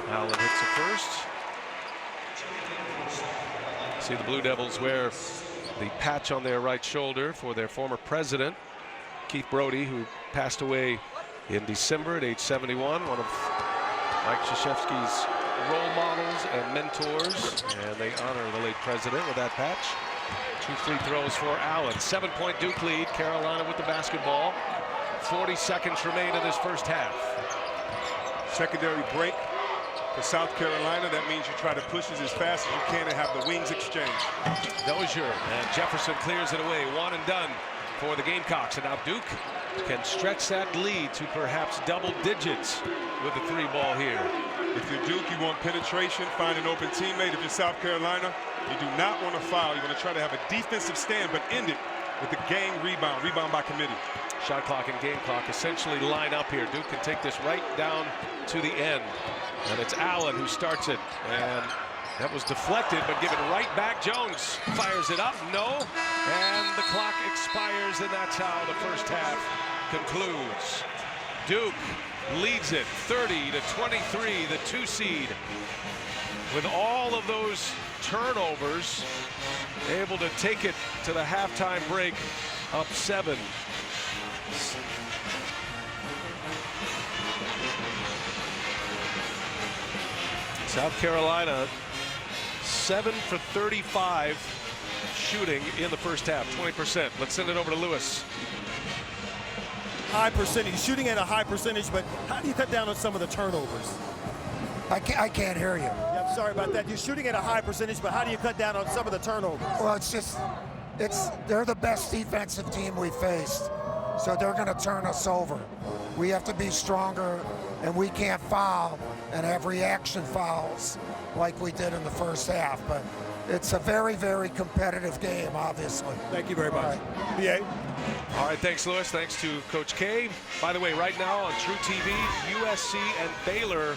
Allen hits the first. See the Blue Devils wear the patch on their right shoulder for their former president, Keith Brody, who passed away in December at age 71, one of Mike Krzyzewski's role models and mentors, and they honor the late president with that patch. 2 free throws for Allen. 7-point Duke lead. Carolina with the basketball. 40 seconds remain in this first half. Secondary break for South Carolina. That means you try to push it as fast as you can and have the wings exchange. Dozier and Jefferson clears it away. 1 and done for the Gamecocks. And now Duke can stretch that lead to perhaps double digits with the 3-ball here. If you're Duke, you want penetration, find an open teammate. If you're South Carolina, you do not want to foul. You want to try to have a defensive stand, but end it with the game rebound by committee. Shot clock and game clock essentially line up here. Duke can take this right down to the end. And it's Allen who starts it. And that was deflected, but given right back. Jones fires it up. No. And the clock expires, and that's how the first half concludes. Duke leads it 30-23, the 2 seed. With all of those turnovers, able to take it to the halftime break, up 7. South Carolina 7 for 35 shooting in the first half, 20%. Let's send it over to Lewis. High percentage, shooting at a high percentage, but how do you cut down on some of the turnovers? I can't hear you. Yeah, I'm sorry about that. You're shooting at a high percentage, but how do you cut down on some of the turnovers? Well, they're the best defensive team we faced, so they're going to turn us over. We have to be stronger, and we can't foul and have reaction fouls like we did in the first half. But it's a very, very competitive game, obviously. Thank you very much. BA. All right, thanks, Lewis. Thanks to Coach K. By the way, right now on True TV, USC and Baylor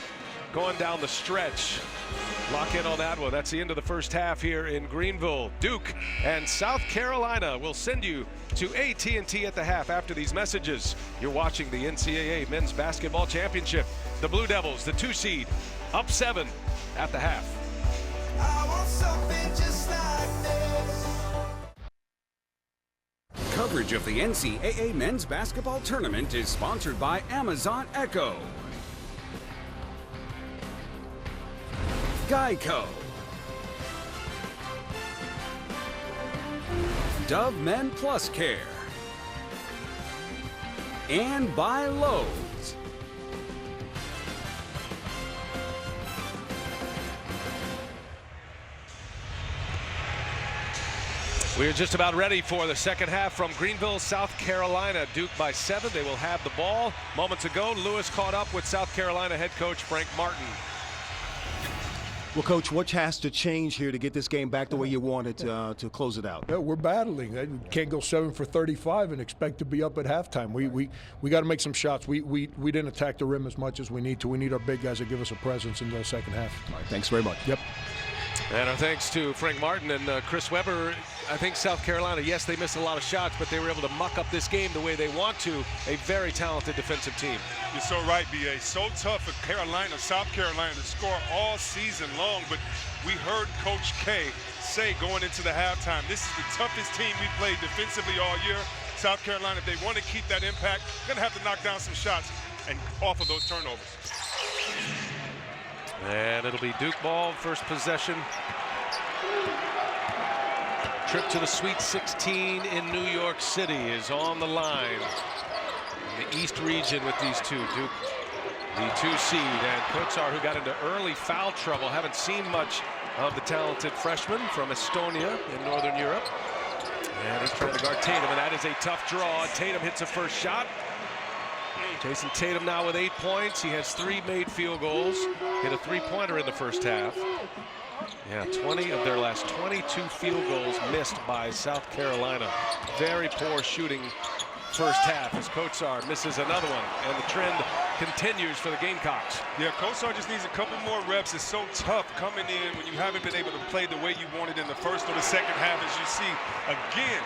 going down the stretch. Lock in on that one. That's the end of the first half here in Greenville. Duke and South Carolina will send you to AT&T at the half after these messages. You're watching the NCAA Men's Basketball Championship. The Blue Devils, the 2 seed, up 7 at the half. I want something just like this. Coverage of the NCAA Men's Basketball Tournament is sponsored by Amazon Echo, Geico, Dove Men Plus Care, and by Lowe's. We're just about ready for the second half from Greenville, South Carolina. Duke by 7. They will have the ball. Moments ago, Lewis caught up with South Carolina head coach Frank Martin. Well, Coach, what has to change here to get this game back the way you want it to close it out? Yeah, we're battling. We can't go 7 for 35 and expect to be up at halftime. We got to make some shots. We didn't attack the rim as much as we need to. We need our big guys to give us a presence in the second half. All right, thanks very much. Yep. And our thanks to Frank Martin and Chris Webber. I think South Carolina, yes, they missed a lot of shots, but they were able to muck up this game the way they want to. A very talented defensive team. You're so right, B.A. So tough for South Carolina to score all season long, but we heard Coach K say going into the halftime, this is the toughest team we played defensively all year. South Carolina, if they want to keep that impact, they're going to have to knock down some shots and off of those turnovers. And it'll be Duke ball, first possession. Trip to the Sweet 16 in New York City is on the line. In the East region with these two. Duke, the 2 seed, and Kotsar, who got into early foul trouble. Haven't seen much of the talented freshman from Estonia in Northern Europe. And he's trying to guard Tatum, and that is a tough draw. Tatum hits a first shot. Jason Tatum now with 8 points. He has 3 made field goals. Hit a 3-pointer in the first half. Yeah, 20 of their last 22 field goals missed by South Carolina. Very poor shooting first half as Kotsar misses another one, and the trend continues for the Gamecocks. Yeah, Kotsar just needs a couple more reps. It's so tough coming in when you haven't been able to play the way you wanted in the first or the second half. As you see, again,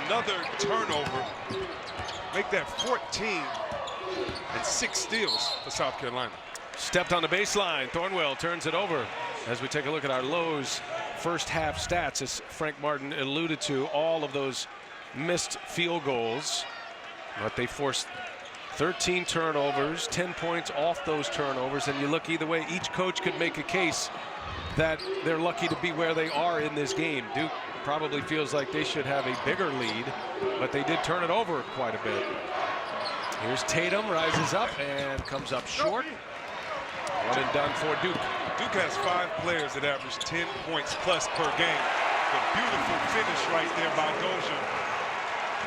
another turnover. Make that 14 and 6 steals for South Carolina. Stepped on the baseline. Thornwell turns it over. As we take a look at our Lowe's first half stats, as Frank Martin alluded to, all of those missed field goals, but they forced 13 turnovers, 10 points off those turnovers, and you look either way, each coach could make a case that they're lucky to be where they are in this game. Duke probably feels like they should have a bigger lead, but they did turn it over quite a bit. Here's Tatum, rises up and comes up short. One and done for Duke. Duke has 5 players that average 10 points plus per game. The beautiful finish right there by Dozier.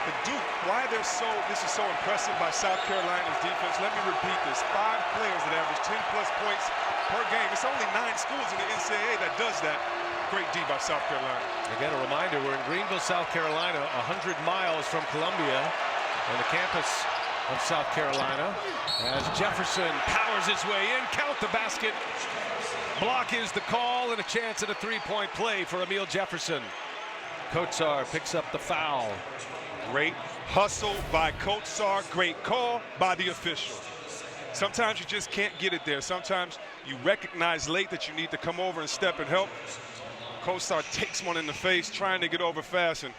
But Duke, why this is so impressive by South Carolina's defense, let me repeat this. 5 players that average 10 plus points per game. It's only 9 schools in the NCAA that does that. Great D by South Carolina. Again, a reminder, we're in Greenville, South Carolina, 100 miles from Columbia, on the campus of South Carolina, as Jefferson powers his way in. Count the basket. Block is the call, and a chance at a 3-point play for Emil Jefferson. Kotsar picks up the foul. Great hustle by Kotsar. Great call by the official. Sometimes you just can't get it there. Sometimes you recognize late that you need to come over and step and help. Kotsar takes one in the face, trying to get over fast, and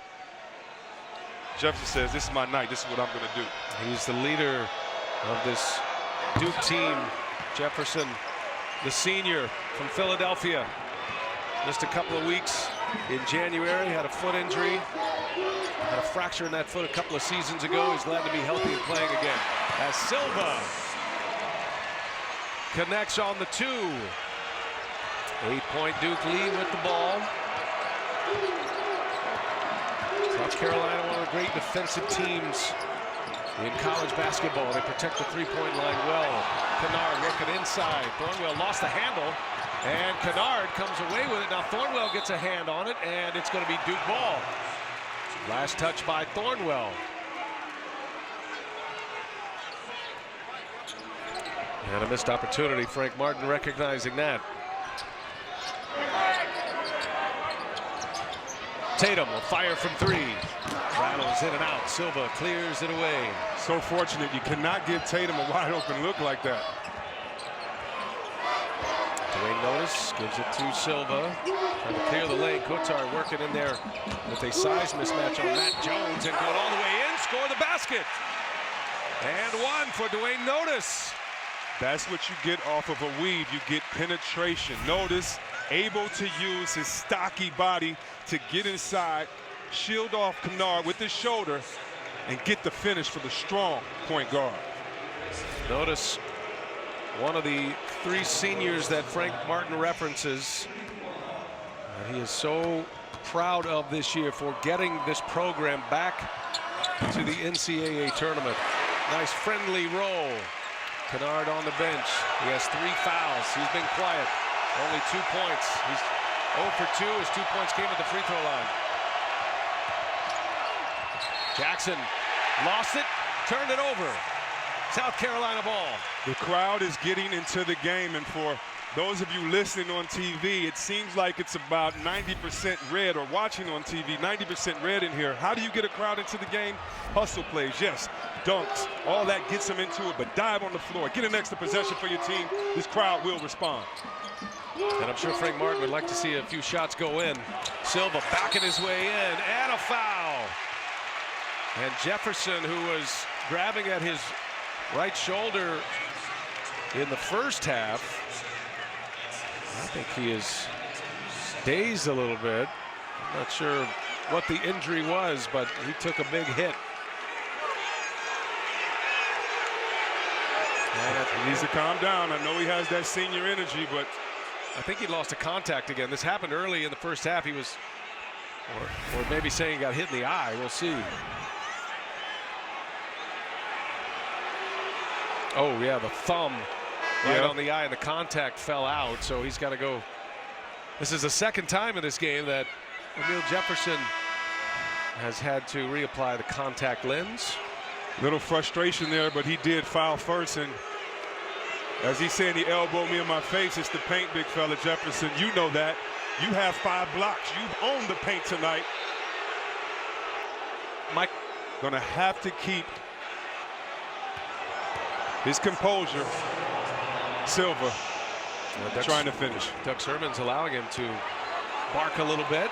Jefferson says, this is my night. This is what I'm going to do. He's the leader of this Duke team. Jefferson, the senior from Philadelphia. Missed a couple of weeks in January, had a foot injury. Had a fracture in that foot a couple of seasons ago. He's glad to be healthy and playing again. As Silva connects on the 2. 8-point Duke lead with the ball. South Carolina, one of the great defensive teams in college basketball. They protect the 3-point line well. Kennard working inside. Thornwell lost the handle, and Kennard comes away with it. Now Thornwell gets a hand on it, and it's going to be Duke ball. Last touch by Thornwell. And a missed opportunity. Frank Martin recognizing that. Tatum will fire from 3. Rattles in and out. Silva clears it away. So fortunate. You cannot give Tatum a wide open look like that. Dwayne Notice gives it to Silva. Trying to clear the lane. Kotsar working in there with a size mismatch on Matt Jones, and going all the way in. Score the basket. And 1 for Dwayne Notice. That's what you get off of a weave. You get penetration. Notice able to use his stocky body to get inside, shield off Kennard with his shoulder, and get the finish for the strong point guard. Notice one of the 3 seniors that Frank Martin references. And he is so proud of this year for getting this program back to the NCAA tournament. Nice friendly roll. Kennard on the bench. He has 3 fouls. He's been quiet. Only 2 points. He's 0 for 2. His 2 points came at the free throw line. Jackson lost it, turned it over. South Carolina ball. The crowd is getting into the game, and for those of you listening on TV, it seems like it's about 90% red, or watching on TV, 90% red in here. How do you get a crowd into the game? Hustle plays, yes, dunks, all that gets them into it, but dive on the floor, get an extra possession for your team. This crowd will respond. And I'm sure Frank Martin would like to see a few shots go in. Silva backing his way in, and a foul. And Jefferson, who was grabbing at his right shoulder in the first half, I think he is dazed a little bit. I'm not sure what the injury was, but he took a big hit. He needs to calm down. I know he has that senior energy, but I think he lost a contact again. This happened early in the first half. He was, or maybe saying he got hit in the eye. We'll see. Oh, yeah, the thumb right on the eye, and the contact fell out, so he's got to go. This is the second time in this game that Emil Jefferson has had to reapply the contact lens. Little frustration there, but he did foul first, and as he's saying, he elbowed me in my face. It's the paint, big fella Jefferson. You know that. You have 5 blocks. You've owned the paint tonight. Mike gonna have to keep his composure. Silva trying to finish. Doug Sermon's allowing him to bark a little bit,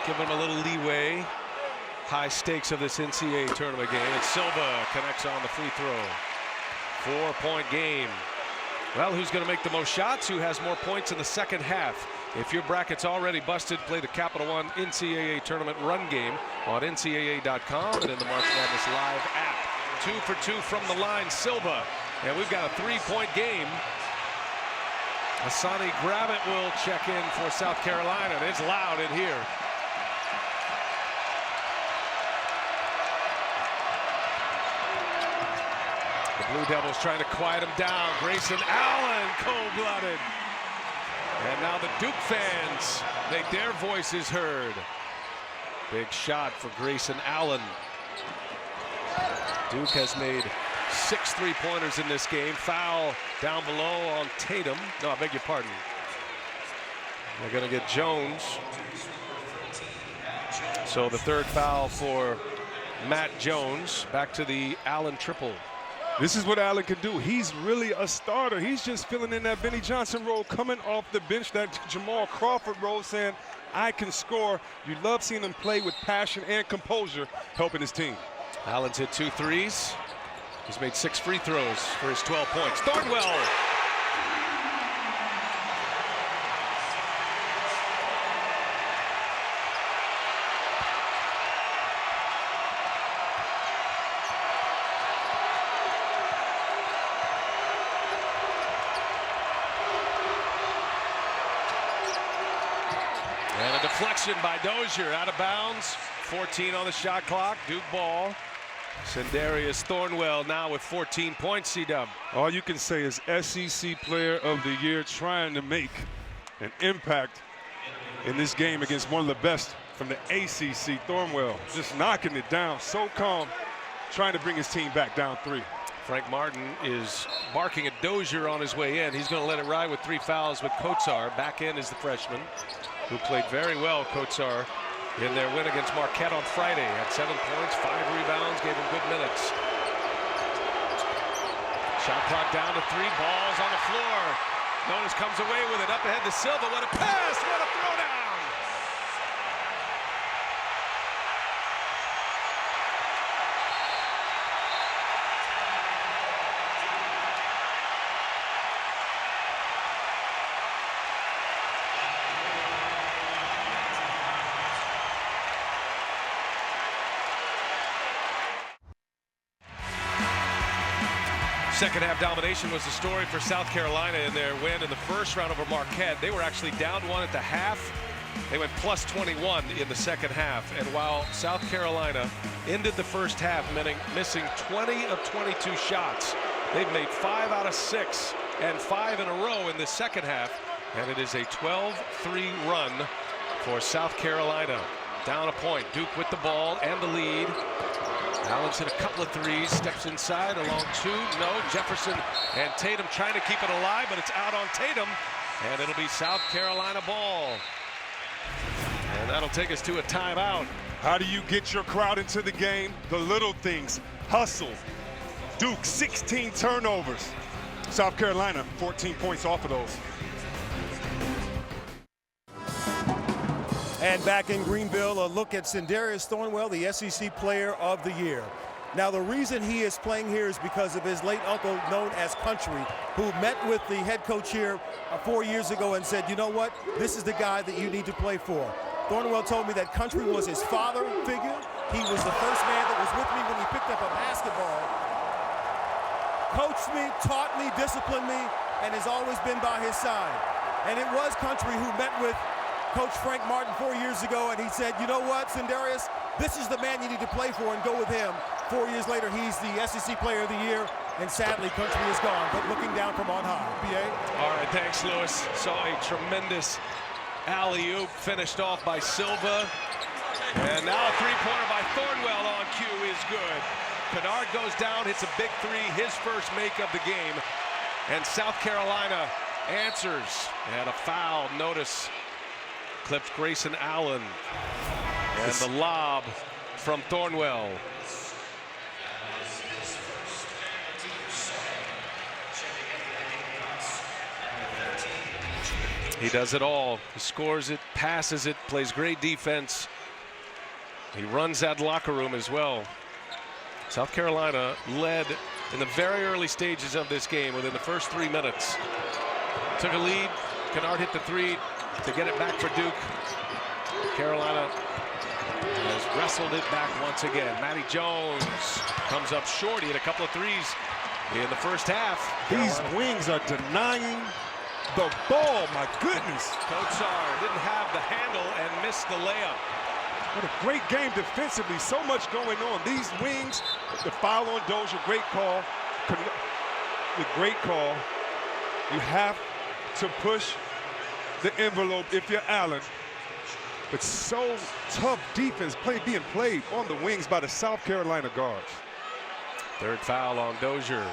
give him a little leeway. High stakes of this NCAA tournament game. And Silva connects on the free throw. 4-point game. Well, who's going to make the most shots? Who has more points in the second half? If your bracket's already busted, play the Capital One NCAA tournament run game on NCAA.com and in the March Madness Live app. 2 for 2 from the line, Silva. And we've got a 3-point game. Hassani Gravett will check in for South Carolina. And it's loud in here. The Blue Devils trying to quiet him down. Grayson Allen, cold-blooded. And now the Duke fans make their voices heard. Big shot for Grayson Allen. Duke has made 6 3-pointers in this game. Foul down below on Tatum. No, I beg your pardon. They're going to get Jones. So the third foul for Matt Jones. Back to the Allen triple. This is what Allen can do. He's really a starter. He's just filling in that Benny Johnson role, coming off the bench, that Jamal Crawford role, saying, I can score. You love seeing him play with passion and composure, helping his team. Allen's hit 2 threes. He's made 6 free throws for his 12 points. Thornwell. And a deflection by Dozier, out of bounds. 14 on the shot clock. Duke ball. Sendarius Thornwell now with 14 points, C-Dub. All you can say is SEC Player of the Year, trying to make an impact in this game against one of the best from the ACC. Thornwell just knocking it down, so calm, trying to bring his team back down 3. Frank Martin is barking at Dozier on his way in. He's going to let it ride with 3 fouls with Kotsar. Back in is the freshman, who played very well, Kotsar, in their win against Marquette on Friday. Had 7 points, 5 rebounds, gave him good minutes. Shot clock down to 3, balls on the floor. Notice comes away with it, up ahead to Silva. What a pass, what a throwdown! Second half domination was the story for South Carolina in their win in the first round over Marquette. They were actually down 1 at the half. They went plus 21 in the second half. And while South Carolina ended the first half missing 20 of 22 shots, they've made 5 out of 6 and 5 in a row in the second half. and it is a 12-3 run for South Carolina. Down a point. Duke with the ball and the lead. Allen's hit a couple of threes, steps inside along two. No, Jefferson and Tatum trying to keep it alive, but it's out on Tatum, and it'll be South Carolina ball. And that'll take us to a timeout. How do you get your crowd into the game? The little things. Hustle. Duke, 16 turnovers. South Carolina, 14 points off of those. And back in Greenville, a look at Sindarius Thornwell, the SEC Player of the Year. Now, the reason he is playing here is because of his late uncle, known as Country, who met with the head coach here 4 years ago and said, you know what, this is the guy that you need to play for. Thornwell told me that Country was his father figure. He was the first man that was with me when he picked up a basketball. Coached me, taught me, disciplined me, and has always been by his side. And it was Country who met with Coach Frank Martin 4 years ago, and he said, you know what, Sindarius, this is the man you need to play for, and go with him. 4 years later, he's the SEC Player of the Year, and sadly, Country is gone, but looking down from on high. PA? All right, thanks, Lewis. Saw a tremendous alley-oop finished off by Silva. And now a three-pointer by Thornwell on cue is good. Kennard goes down, hits a big three, his first make of the game. And South Carolina answers. And a foul, notice, clips Grayson Allen. And the lob from Thornwell. He does it all. He scores it, passes it, plays great defense. He runs that locker room as well. South Carolina led in the very early stages of this game within the first 3 minutes. Took a lead. Kennard hit the three to get it back for Duke. Carolina has wrestled it back once again. Matty Jones comes up short. He hit a couple of threes in the first half. These wings are denying the ball, my goodness. Kotsar didn't have the handle and missed the layup. What a great game defensively, so much going on. These wings, the foul on Dozier, great call. The great call. You have to push the envelope if you're Allen. But so tough defense being played on the wings by the South Carolina guards. Third foul on Dozier.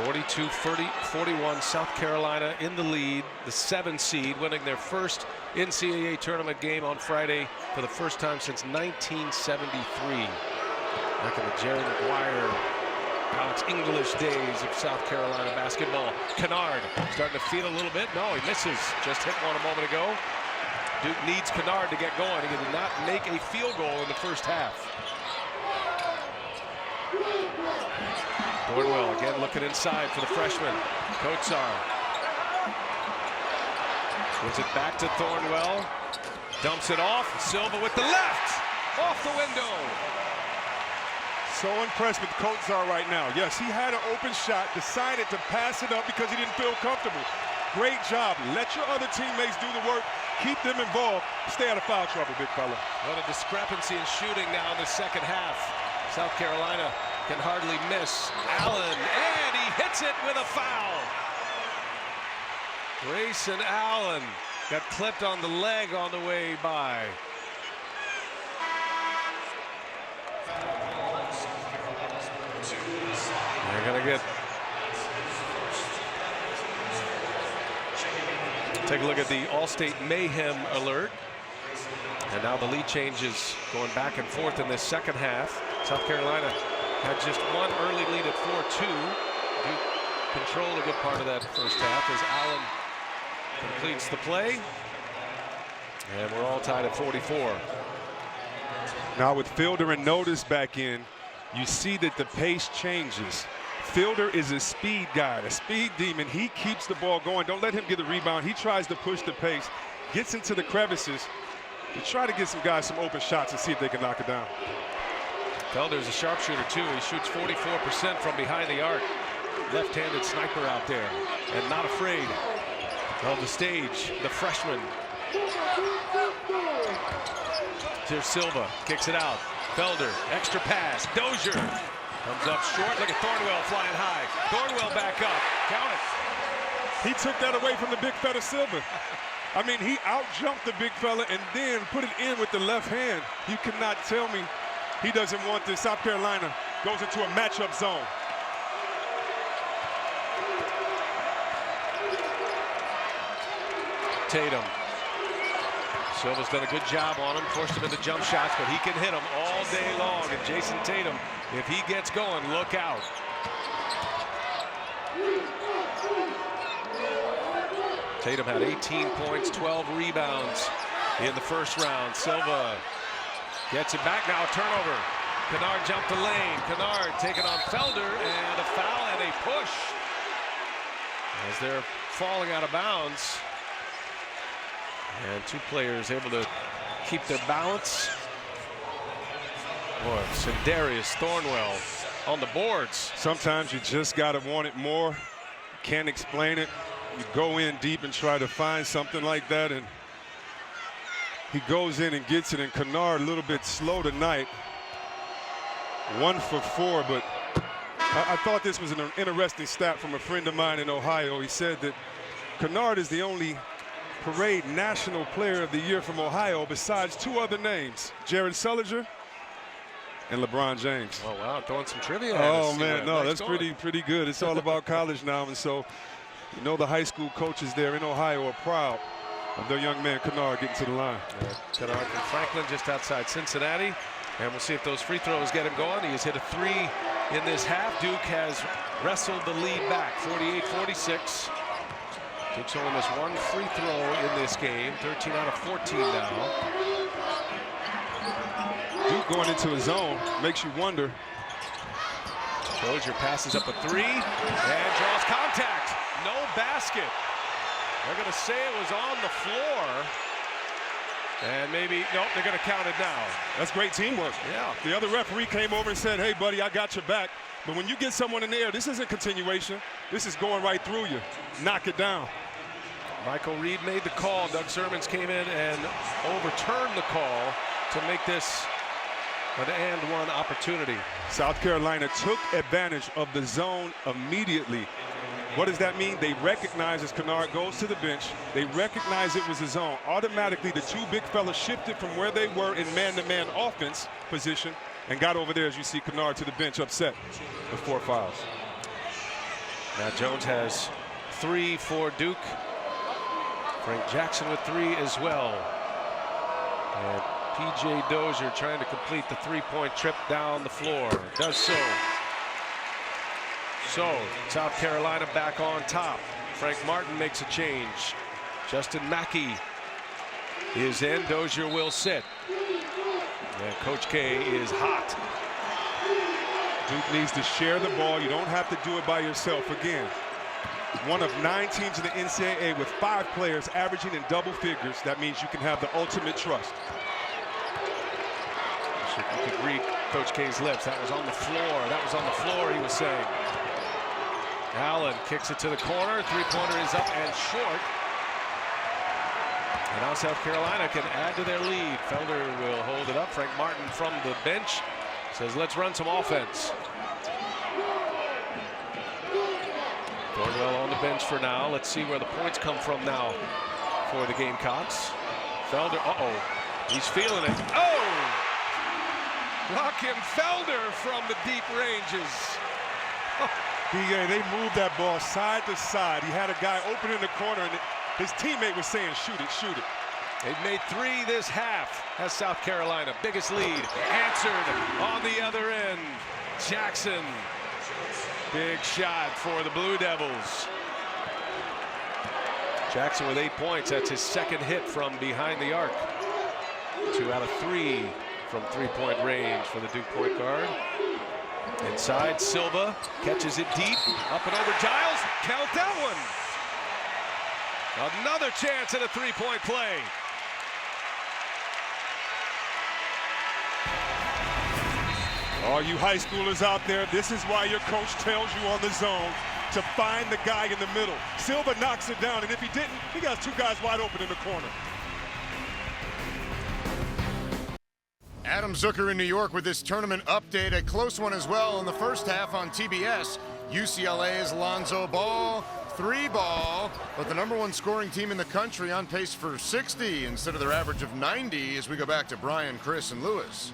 42-41, South Carolina in the lead, the 7 seed, winning their first NCAA tournament game on Friday for the first time since 1973. Back in the Jerry Maguire, Alex English days of South Carolina basketball. Kennard starting to feel a little bit. No, he misses. Just hit one a moment ago. Duke needs Kennard to get going. He did not make a field goal in the first half. Thornwell again looking inside for the freshman. Kotsar gives it back to Thornwell. Dumps it off. Silva with the left. Off the window. So impressed with Kotsar right now. Yes, he had an open shot, decided to pass it up because he didn't feel comfortable. Great job. Let your other teammates do the work. Keep them involved. Stay out of foul trouble, big fella. What a discrepancy in shooting now in the second half. South Carolina can hardly miss. Allen, and he hits it with a foul. Grayson Allen got clipped on the leg on the way by. They're gonna get. Take a look at the All-State Mayhem alert. And now the lead changes going back and forth in this second half. South Carolina had just one early lead at 4-2. Duke controlled a good part of that first half as Allen completes the play. And we're all tied at 44. Now with Fielder and Notice back in, you see that the pace changes. Fielder is a speed guy, a speed demon. He keeps the ball going. Don't let him get the rebound. He tries to push the pace, gets into the crevices to try to get some guys some open shots and see if they can knock it down. Felder's a sharpshooter too. He shoots 44% from behind the arc. Left-handed sniper out there and not afraid of the stage. The freshman. Here's Silva, kicks it out. Felder, extra pass. Dozier comes up short. Look at Thornwell flying high. Thornwell back up. Count it. He took that away from the big fella Silva. I mean, he out-jumped the big fella and then put it in with the left hand. You cannot tell me he doesn't want this. South Carolina goes into a matchup zone. Tatum. Silva's done a good job on him, forced him into jump shots, but he can hit them all day long. And Jason Tatum, if he gets going, look out. Tatum had 18 points, 12 rebounds in the first round. Silva gets it back now, turnover. Kennard jumped the lane. Kennard taking on Felder, and a foul and a push as they're falling out of bounds. And two players able to keep their balance. Boy, Sindarius Thornwell on the boards. Sometimes you just got to want it more. Can't explain it. You go in deep and try to find something like that, and he goes in and gets it. And Kennard a little bit slow tonight. 1 for 4, but I thought this was an interesting stat from a friend of mine in Ohio. He said that Kennard is the only Parade National Player of the Year from Ohio besides 2 other names, Jared Sullinger and LeBron James. Oh, wow, throwing some trivia. Oh, man, no, that's pretty good. It's all about college now, and so you know the high school coaches there in Ohio are proud of their young man Kennard getting to the line. Kennard from Franklin, just outside Cincinnati, and we'll see if those free throws get him going. He has hit a 3 in this half. Duke has wrestled the lead back, 48-46. Duke's only missed 1 free throw in this game, 13 out of 14 now. Duke going into a zone makes you wonder. Dozier passes up a 3 and draws contact. No basket. They're going to say it was on the floor. And maybe, nope, they're going to count it now. That's great teamwork. Yeah. The other referee came over and said, hey, buddy, I got your back. But when you get someone in the air, this isn't continuation. This is going right through you. Knock it down. Michael Reed made the call. Doug Sermons came in and overturned the call to make this an and-one opportunity. South Carolina took advantage of the zone immediately. What does that mean? They recognize as Kennard goes to the bench, they recognize it was a zone. Automatically, the 2 big fellas shifted from where they were in man-to-man offense position and got over there, as you see Kennard to the bench upset with 4 fouls. Now Jones has 3 for Duke. Frank Jackson with 3 as well. And P.J. Dozier trying to complete the 3-point trip down the floor. Does so. So, South Carolina back on top. Frank Martin makes a change. Justin Mackey is in. Dozier will sit. And Coach K is hot. Duke needs to share the ball. You don't have to do it by yourself. Again, one of 9 teams in the NCAA with 5 players averaging in double figures. That means you can have the ultimate trust. You could read Coach K's lips. That was on the floor. That was on the floor, he was saying. Allen kicks it to the corner. 3-pointer is up and short. And now South Carolina can add to their lead. Felder will hold it up. Frank Martin from the bench says, let's run some offense. Thornwell on the bench for now. Let's see where the points come from now for the Gamecocks. Felder, he's feeling it. Oh! Rakim Felder from the deep ranges. They moved that ball side to side. He had a guy open in the corner, and his teammate was saying, shoot it, shoot it. They've made 3 this half as South Carolina. Biggest lead answered on the other end. Jackson. Big shot for the Blue Devils. Jackson with 8 points. That's his 2nd hit from behind the arc. 2 out of 3 from 3-point range for the Duke point guard. Inside, Silva catches it deep. Up and over Giles. Count that one. Another chance at a 3-point play. All you high schoolers out there, this is why your coach tells you on the zone to find the guy in the middle. Silva knocks it down, and if he didn't, he got 2 guys wide open in the corner. Adam Zucker in New York with this tournament update. A close one as well in the first half on TBS. UCLA's Lonzo Ball 3 ball, but the #1 scoring team in the country on pace for 60 instead of their average of 90 as we go back to Brian, Chris, and Lewis.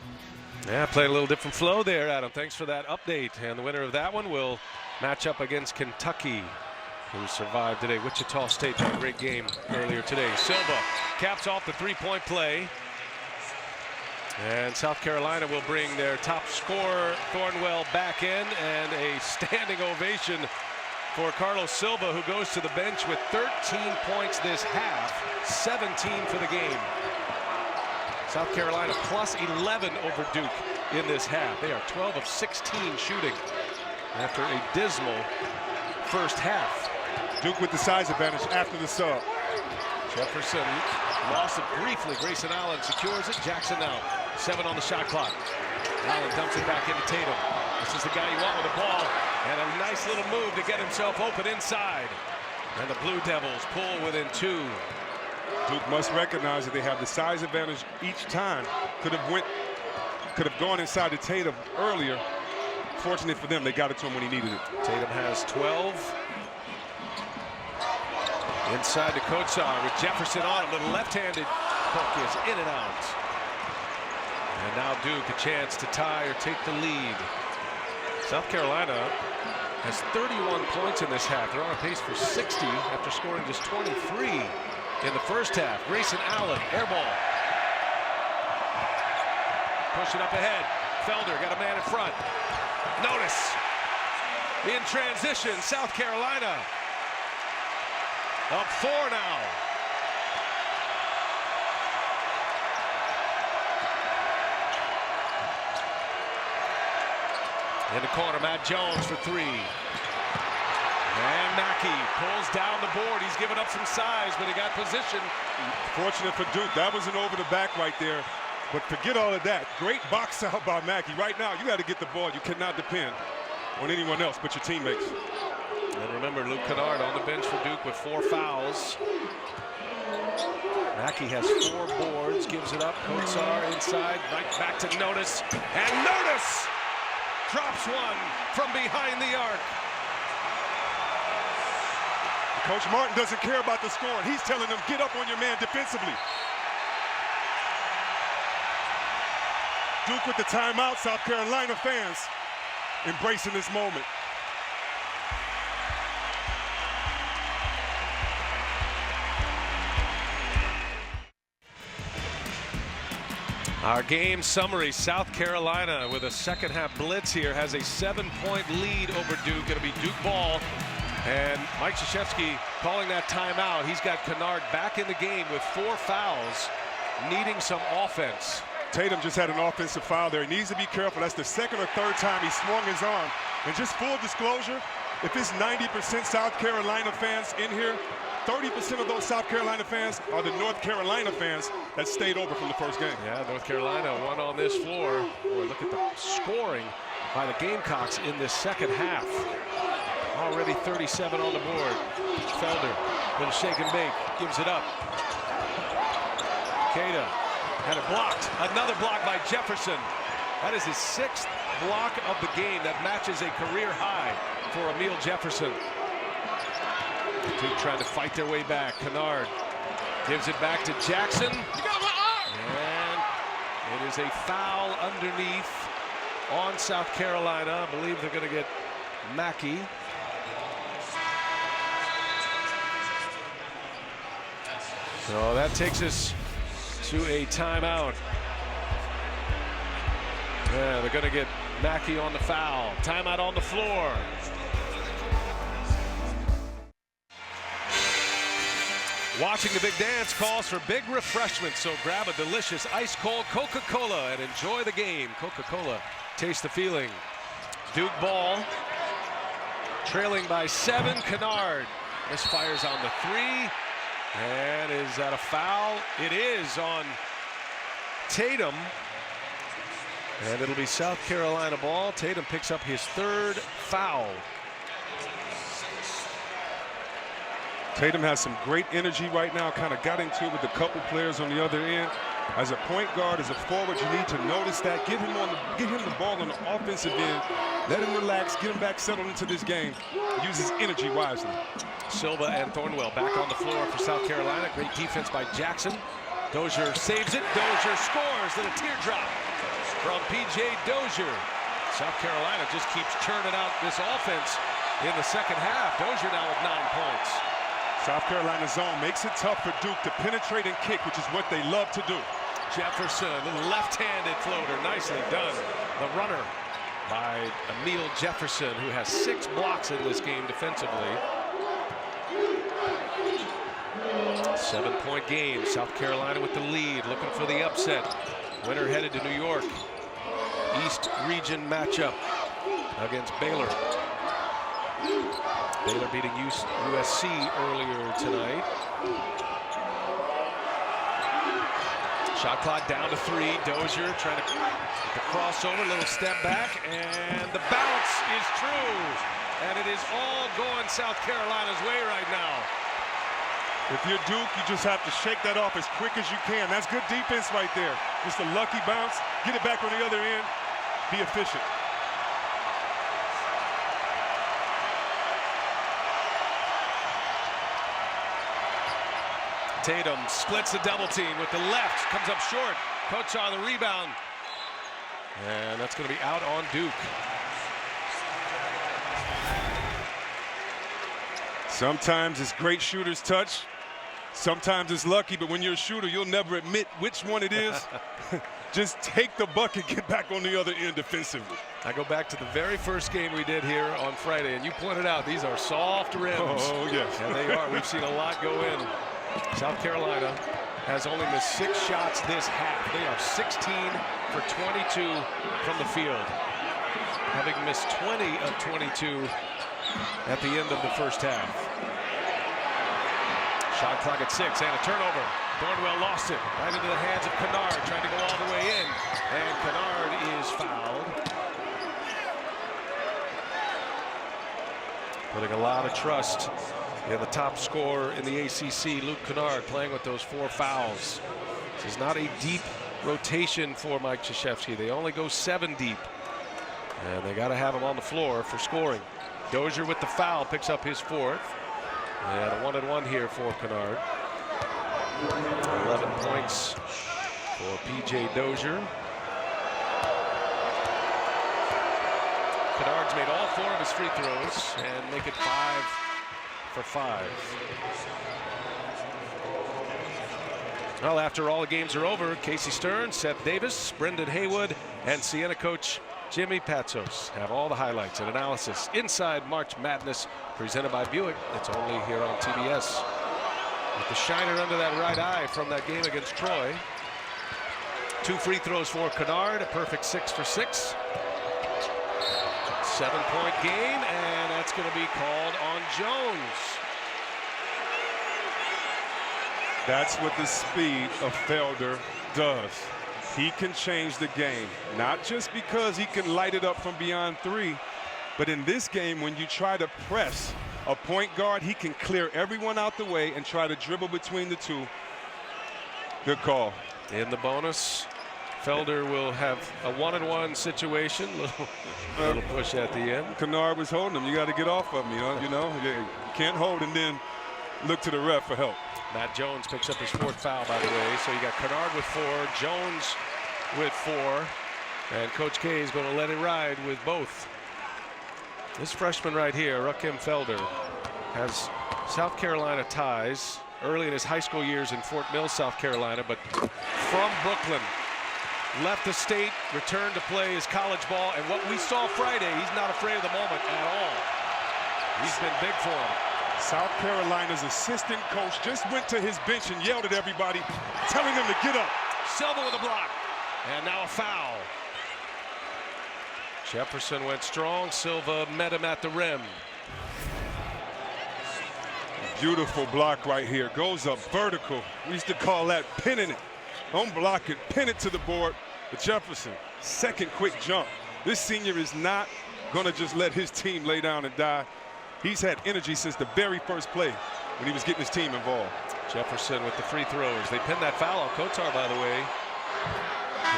Yeah, played a little different flow there, Adam. Thanks for that update. And the winner of that one will match up against Kentucky, who survived today. Wichita State had a great game earlier today. Silva caps off the 3-point play. And South Carolina will bring their top scorer, Thornwell, back in, and a standing ovation for Carlos Silva, who goes to the bench with 13 points this half, 17 for the game. South Carolina plus 11 over Duke in this half. They are 12 of 16 shooting after a dismal first half. Duke with the size advantage after the sub. Jefferson lost it briefly. Grayson Allen secures it. Jackson now 7 on the shot clock. Allen dumps it back into Tatum. This is the guy you want with the ball. And a nice little move to get himself open inside. And the Blue Devils pull within 2. Duke must recognize that they have the size advantage each time. Could have gone inside to Tatum earlier. Fortunate for them, they got it to him when he needed it. Tatum has 12. Inside to Kotsar with Jefferson on a little left-handed hook is in and out. And now Duke a chance to tie or take the lead. South Carolina has 31 points in this half. They're on a pace for 60 after scoring just 23 in the first half. Grayson Allen, air ball. Push it up ahead. Felder got a man in front. Notice in transition, South Carolina up 4 now. In the corner, Matt Jones for 3. And Mackey pulls down the board. He's given up some size, but he got position. Fortunate for Duke, that was an over the back right there. But forget all of that. Great box out by Mackey. Right now, you got to get the ball. You cannot depend on anyone else but your teammates. And remember, Luke Kennard on the bench for Duke with 4 fouls. Mackey has 4 boards, gives it up. Kotsar inside, right back to Notice. And Notice drops one from behind the arc. Coach Martin doesn't care about the scoring. He's telling them, get up on your man defensively. Duke with the timeout. South Carolina fans embracing this moment. Our game summary: South Carolina with a second half blitz here has a 7-point lead over Duke. It'll be Duke ball, and Mike Krzyzewski calling that timeout. He's got Kennard back in the game with 4 fouls, needing some offense. Tatum just had an offensive foul there. He needs to be careful. That's the 2nd or 3rd time he swung his arm. And just full disclosure, if it's 90% South Carolina fans in here, 30% of those South Carolina fans are the North Carolina fans that stayed over from the first game. Yeah, North Carolina won on this floor. Boy, look at the scoring by the Gamecocks in this second half. Already 37 on the board. Felder, little shake and bake, gives it up. Queta had it blocked. Another block by Jefferson. That is his 6th block of the game. That matches a career high for Emil Jefferson. Duke trying to fight their way back. Kennard gives it back to Jackson. And it is a foul underneath on South Carolina. I believe they're going to get Mackey. So that takes us to a timeout. Yeah, they're going to get Mackey on the foul. Timeout on the floor. Watching the big dance calls for big refreshments, so grab a delicious ice-cold Coca-Cola and enjoy the game. Coca-Cola, taste the feeling. Duke ball, trailing by 7. Kennard misfires on the 3. And is that a foul? It is on Tatum. And it'll be South Carolina ball. Tatum picks up his 3rd foul. Tatum has some great energy right now, kind of got into it with a couple players on the other end. As a point guard, as a forward, you need to notice that. Get him the ball on the offensive end. Let him relax, get him back settled into this game. Use his energy wisely. Silva and Thornwell back on the floor for South Carolina. Great defense by Jackson. Dozier saves it. Dozier scores. Then a teardrop from P.J. Dozier. South Carolina just keeps churning out this offense in the second half. Dozier now with 9 points. South Carolina zone makes it tough for Duke to penetrate and kick, which is what they love to do. Jefferson, left-handed floater, nicely done. The runner by Emil Jefferson, who has 6 blocks in this game defensively. 7-point game. South Carolina with the lead, looking for the upset. Winner headed to New York. East region matchup against Baylor. Baylor beating USC earlier tonight. Shot clock down to 3. Dozier trying to the crossover, little step back, and the bounce is true. And it is all going South Carolina's way right now. If you're Duke, you just have to shake that off as quick as you can. That's good defense right there. Just a lucky bounce. Get it back on the other end. Be efficient. Tatum splits the double team with the left, comes up short. Coach on the rebound. And that's going to be out on Duke. Sometimes it's great shooters touch. Sometimes it's lucky, but when you're a shooter, you'll never admit which one it is. Just take the bucket, get back on the other end defensively. I go back to the very first game we did here on Friday, and you pointed out these are soft rims. Oh, yes. And they are. We've seen a lot go in. South Carolina has only missed 6 shots this half. They are 16 for 22 from the field, having missed 20 of 22 at the end of the first half. Shot clock at 6 and a turnover. Thornwell lost it right into the hands of Kennard, trying to go all the way in, and Kennard is fouled. Putting a lot of trust in the top scorer in the ACC, Luke Kennard, playing with those 4 fouls. This is not a deep rotation for Mike Krzyzewski. They only go 7 deep, and they got to have him on the floor for scoring. Dozier with the foul picks up his 4th. And a 1-and-1 here for Kennard. 11 points for P.J. Dozier. Kennard's made all 4 of his free throws and make it 5 for 5. Well, after all the games are over, Casey Stern, Seth Davis, Brendan Haywood, and Siena coach Jimmy Patsos have all the highlights and analysis inside March Madness, presented by Buick. It's only here on TBS. With the shiner under that right eye from that game against Troy. 2 free throws for Kennard, a perfect 6 for 6. 7-point game, and that's going to be called on Jones. That's what the speed of Felder does. He can change the game, not just because he can light it up from beyond 3, but in this game, when you try to press a point guard, he can clear everyone out the way and try to dribble between the 2. Good call. In the bonus, Felder will have a 1-and-1 situation. Little push at the end. Kennard was holding him. You got to get off of him. You can't hold and then look to the ref for help. Matt Jones picks up his 4th foul, by the way. So you got Kennard with 4, Jones with 4, and Coach K is going to let it ride with both. This freshman right here, Rakim Felder, has South Carolina ties early in his high school years in Fort Mill, South Carolina, but from Brooklyn. Left the state, returned to play his college ball, and what we saw Friday, he's not afraid of the moment at all. He's been big for him. South Carolina's assistant coach just went to his bench and yelled at everybody, telling them to get up. Silva with a block, and now a foul. Jefferson went strong. Silva met him at the rim. Beautiful block right here. Goes up vertical. We used to call that pinning it. Don't block it, pin it to the board. But Jefferson, 2nd quick jump. This senior is not going to just let his team lay down and die. He's had energy since the very first play when he was getting his team involved. Jefferson with the free throws. They pinned that foul on Kotar, by the way.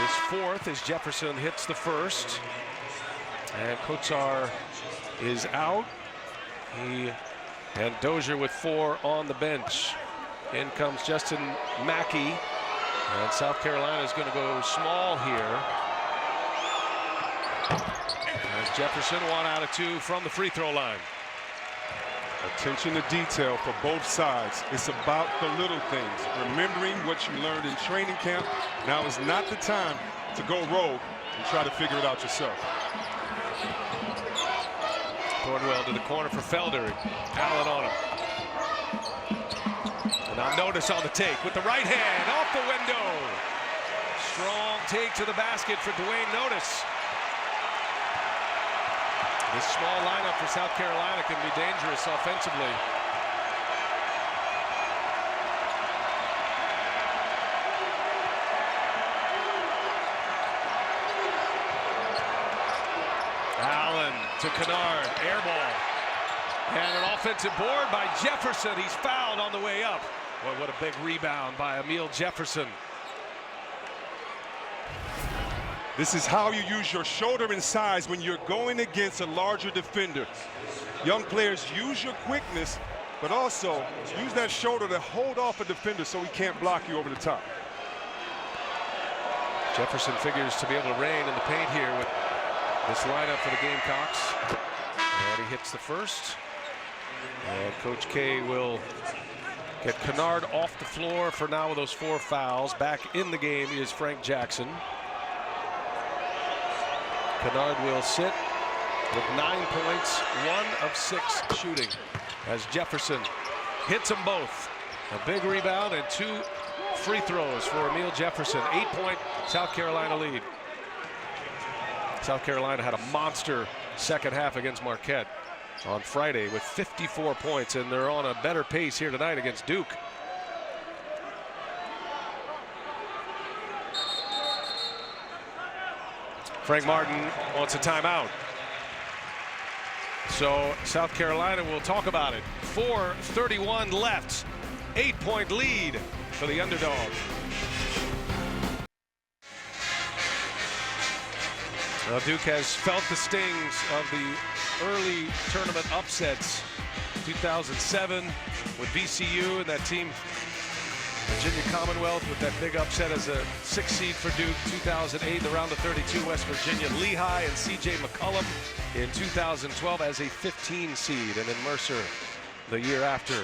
His 4th as Jefferson hits the 1st. And Kotar is out. He And Dozier with 4 on the bench. In comes Justin Mackey. And South Carolina is going to go small here. As Jefferson 1 out of 2 from the free throw line. Attention to detail for both sides. It's about the little things. Remembering what you learned in training camp. Now is not the time to go rogue and try to figure it out yourself. Thornwell to the corner for Felder. Allen on him. And now Notice on the take with the right hand off the window. Strong take to the basket for Dwayne Notice. This small lineup for South Carolina can be dangerous offensively. Allen to Kennard, air ball. And an offensive board by Jefferson. He's fouled on the way up. Boy, what a big rebound by Emil Jefferson. This is how you use your shoulder and size when you're going against a larger defender. Young players, use your quickness, but also use that shoulder to hold off a defender so he can't block you over the top. Jefferson figures to be able to reign in the paint here with this lineup for the Gamecocks. And he hits the first. And Coach K will get Kennard off the floor for now with those 4 fouls. Back in the game is Frank Jackson. Kennard will sit with 9 points, 1 of 6 shooting as Jefferson hits them both. A big rebound and 2 free throws for Emil Jefferson. 8-point South Carolina lead. South Carolina had a monster second half against Marquette on Friday with 54 points, and they're on a better pace here tonight against Duke. Frank Martin wants a timeout. So South Carolina will talk about it. 4:31 left. 8-point lead for the underdog. Well, Duke has felt the stings of the early tournament upsets. 2007 with VCU and that team. Virginia Commonwealth with that big upset as a 6th seed for Duke. 2008, the round of 32, West Virginia, Lehigh and C.J. McCollum in 2012 as a 15 seed, and then Mercer the year after.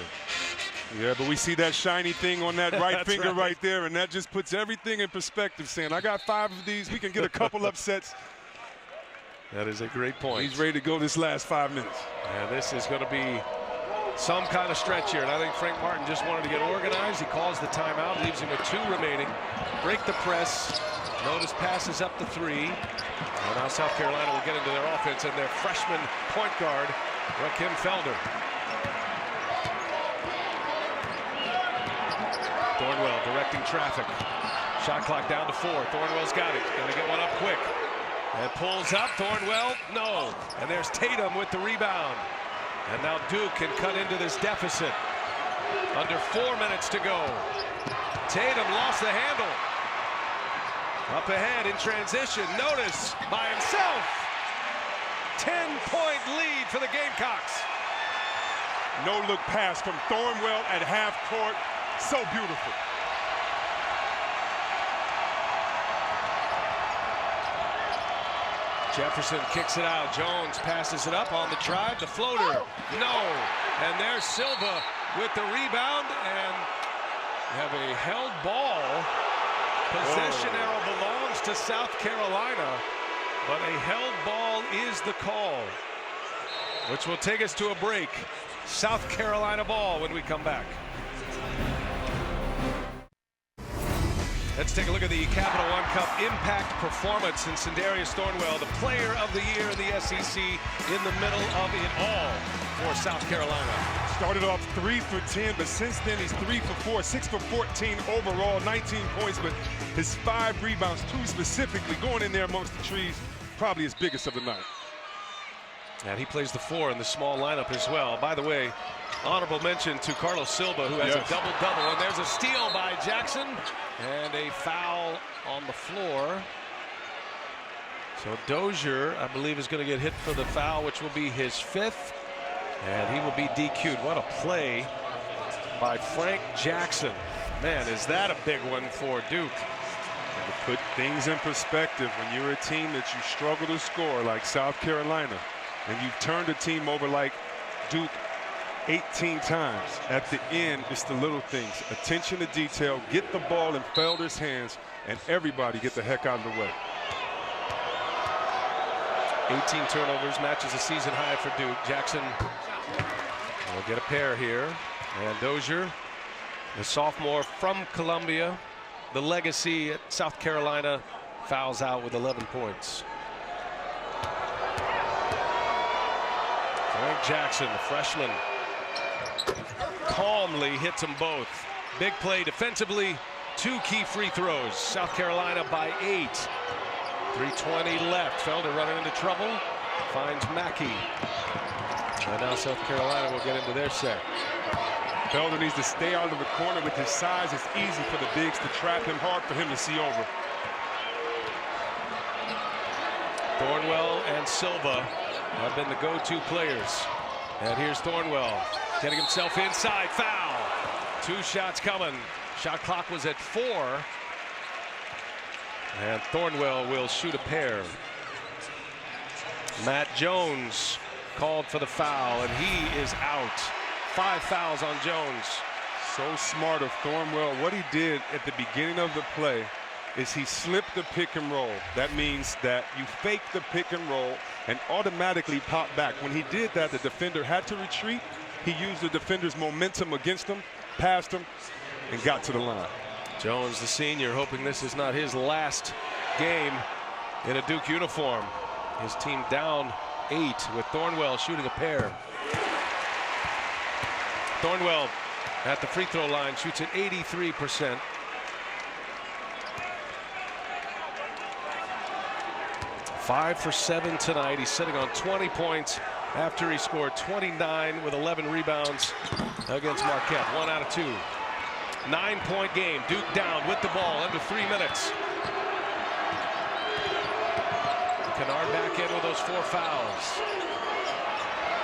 Yeah, but we see that shiny thing on that right finger right there, and that just puts everything in perspective, saying, I got 5 of these. We can get a couple upsets. That is a great point. He's ready to go this last 5 minutes. And this is going to be some kind of stretch here, and I think Frank Martin just wanted to get organized. He calls the timeout, leaves him with 2 remaining. Break the press. Notice passes up the 3. And now South Carolina will get into their offense and their freshman point guard, Rakim Felder. Thornwell directing traffic. Shot clock down to 4. Thornwell's got it. Going to get one up quick. And pulls up. Thornwell, no. And there's Tatum with the rebound. And now Duke can cut into this deficit. Under 4 minutes to go. Tatum lost the handle. Up ahead in transition. Notice by himself. 10-point lead for the Gamecocks. No look pass from Thornwell at half court. So beautiful. Jefferson kicks it out. Jones passes it up on the drive. The floater. No. And there's Silva with the rebound. And we have a held ball. Possession arrow belongs to South Carolina. But a held ball is the call, which will take us to a break. South Carolina ball when we come back. Let's take a look at the Capital One Cup impact performance in Sindarius Thornwell, the player of the year in the SEC, in the middle of it all for South Carolina. Started off 3 for 10, but since then he's 3 for 4, 6 for 14 overall, 19 points, but his 5 rebounds, 2 specifically, going in there amongst the trees, probably his biggest of the night. And he plays the 4 in the small lineup as well. By the way, honorable mention to Carlos Silva, who has a double-double. And there's a steal by Jackson and a foul on the floor. So Dozier, I believe, is going to get hit for the foul, which will be his 5th. And he will be DQ'd. What a play by Frank Jackson. Man, is that a big one for Duke. And to put things in perspective, when you're a team that you struggle to score like South Carolina, and you've turned a team over like Duke 18 times, at the end, it's the little things. Attention to detail, get the ball in Felder's hands, and everybody get the heck out of the way. 18 turnovers, matches a season high for Duke. Jackson will get a pair here. And Dozier, the sophomore from Columbia, the legacy at South Carolina, fouls out with 11 points. Frank Jackson, the freshman, calmly hits them both. Big play defensively, 2 key free throws. South Carolina by 8. 3:20 left. Felder running into trouble. Finds Mackey. And now South Carolina will get into their set. Felder needs to stay out of the corner. With his size, it's easy for the bigs to trap him, hard for him to see over. Thornwell and Silva have been the go-to players. And here's Thornwell getting himself inside. Foul. 2 shots coming. Shot clock was at 4. And Thornwell will shoot a pair. Matt Jones called for the foul, and he is out. 5 fouls on Jones. So smart of Thornwell. What he did at the beginning of the play is he slipped the pick and roll. That means that you fake the pick and roll and automatically pop back. When he did that, the defender had to retreat. He used the defender's momentum against him, passed him, and got to the line. Jones, the senior, hoping this is not his last game in a Duke uniform. His team down 8 with Thornwell shooting a pair. Thornwell at the free throw line shoots at 83%. Five for 7 tonight. He's sitting on 20 points after he scored 29 with 11 rebounds against Marquette. 1 out of 2. 9-point game. Duke down with the ball under 3 minutes. Kennard back in with those 4 fouls.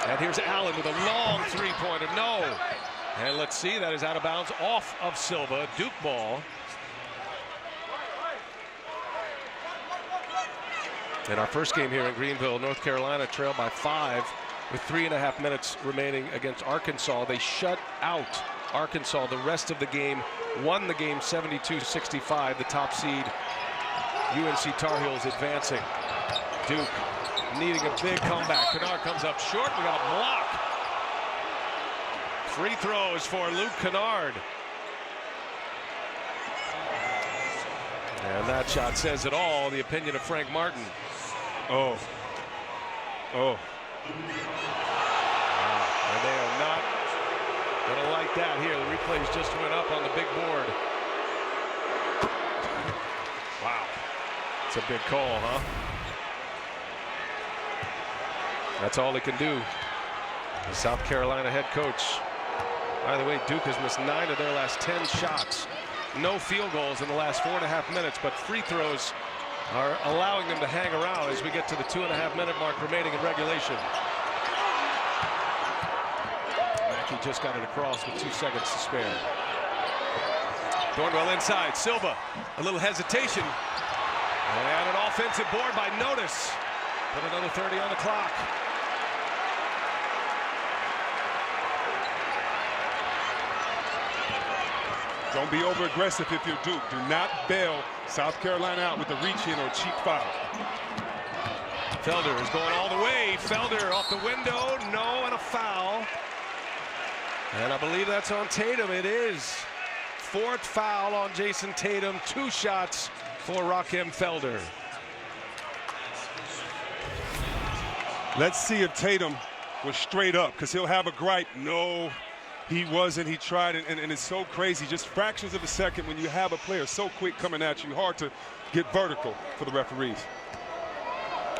And here's Allen with a long 3-pointer. No. And let's see, that is out of bounds off of Silva. Duke ball. In our first game here in Greenville, North Carolina trailed by 5 with 3.5 minutes remaining against Arkansas. They shut out Arkansas the rest of the game, won the game 72-65. The top seed UNC Tar Heels advancing. Duke needing a big comeback. Kennard comes up short. We got a block. Free throws for Luke Kennard. And that shot says it all. The opinion of Frank Martin. Oh. Wow. And they are not going to like that here. The replays just went up on the big board. Wow. It's a big call, huh? That's all he can do. The South Carolina head coach. By the way, Duke has missed 9 of their last 10 shots. No field goals in the last 4.5 minutes, but free throws are allowing them to hang around as we get to the 2.5-minute mark remaining in regulation. Mackey just got it across with 2 seconds to spare. Thornwell inside. Silva, a little hesitation. And an offensive board by Notice. Put another 30 on the clock. Don't be over-aggressive if you're Duke. Do not bail South Carolina out with a reach-in or cheap foul. Felder is going all the way. Felder off the window. No, and a foul. And I believe that's on Tatum. It is. 4th foul on Jason Tatum. 2 shots for Rakim Felder. Let's see if Tatum was straight up, because he'll have a gripe. No, he wasn't. He tried, and it's so crazy. Just fractions of a second when you have a player so quick coming at you, hard to get vertical for the referees.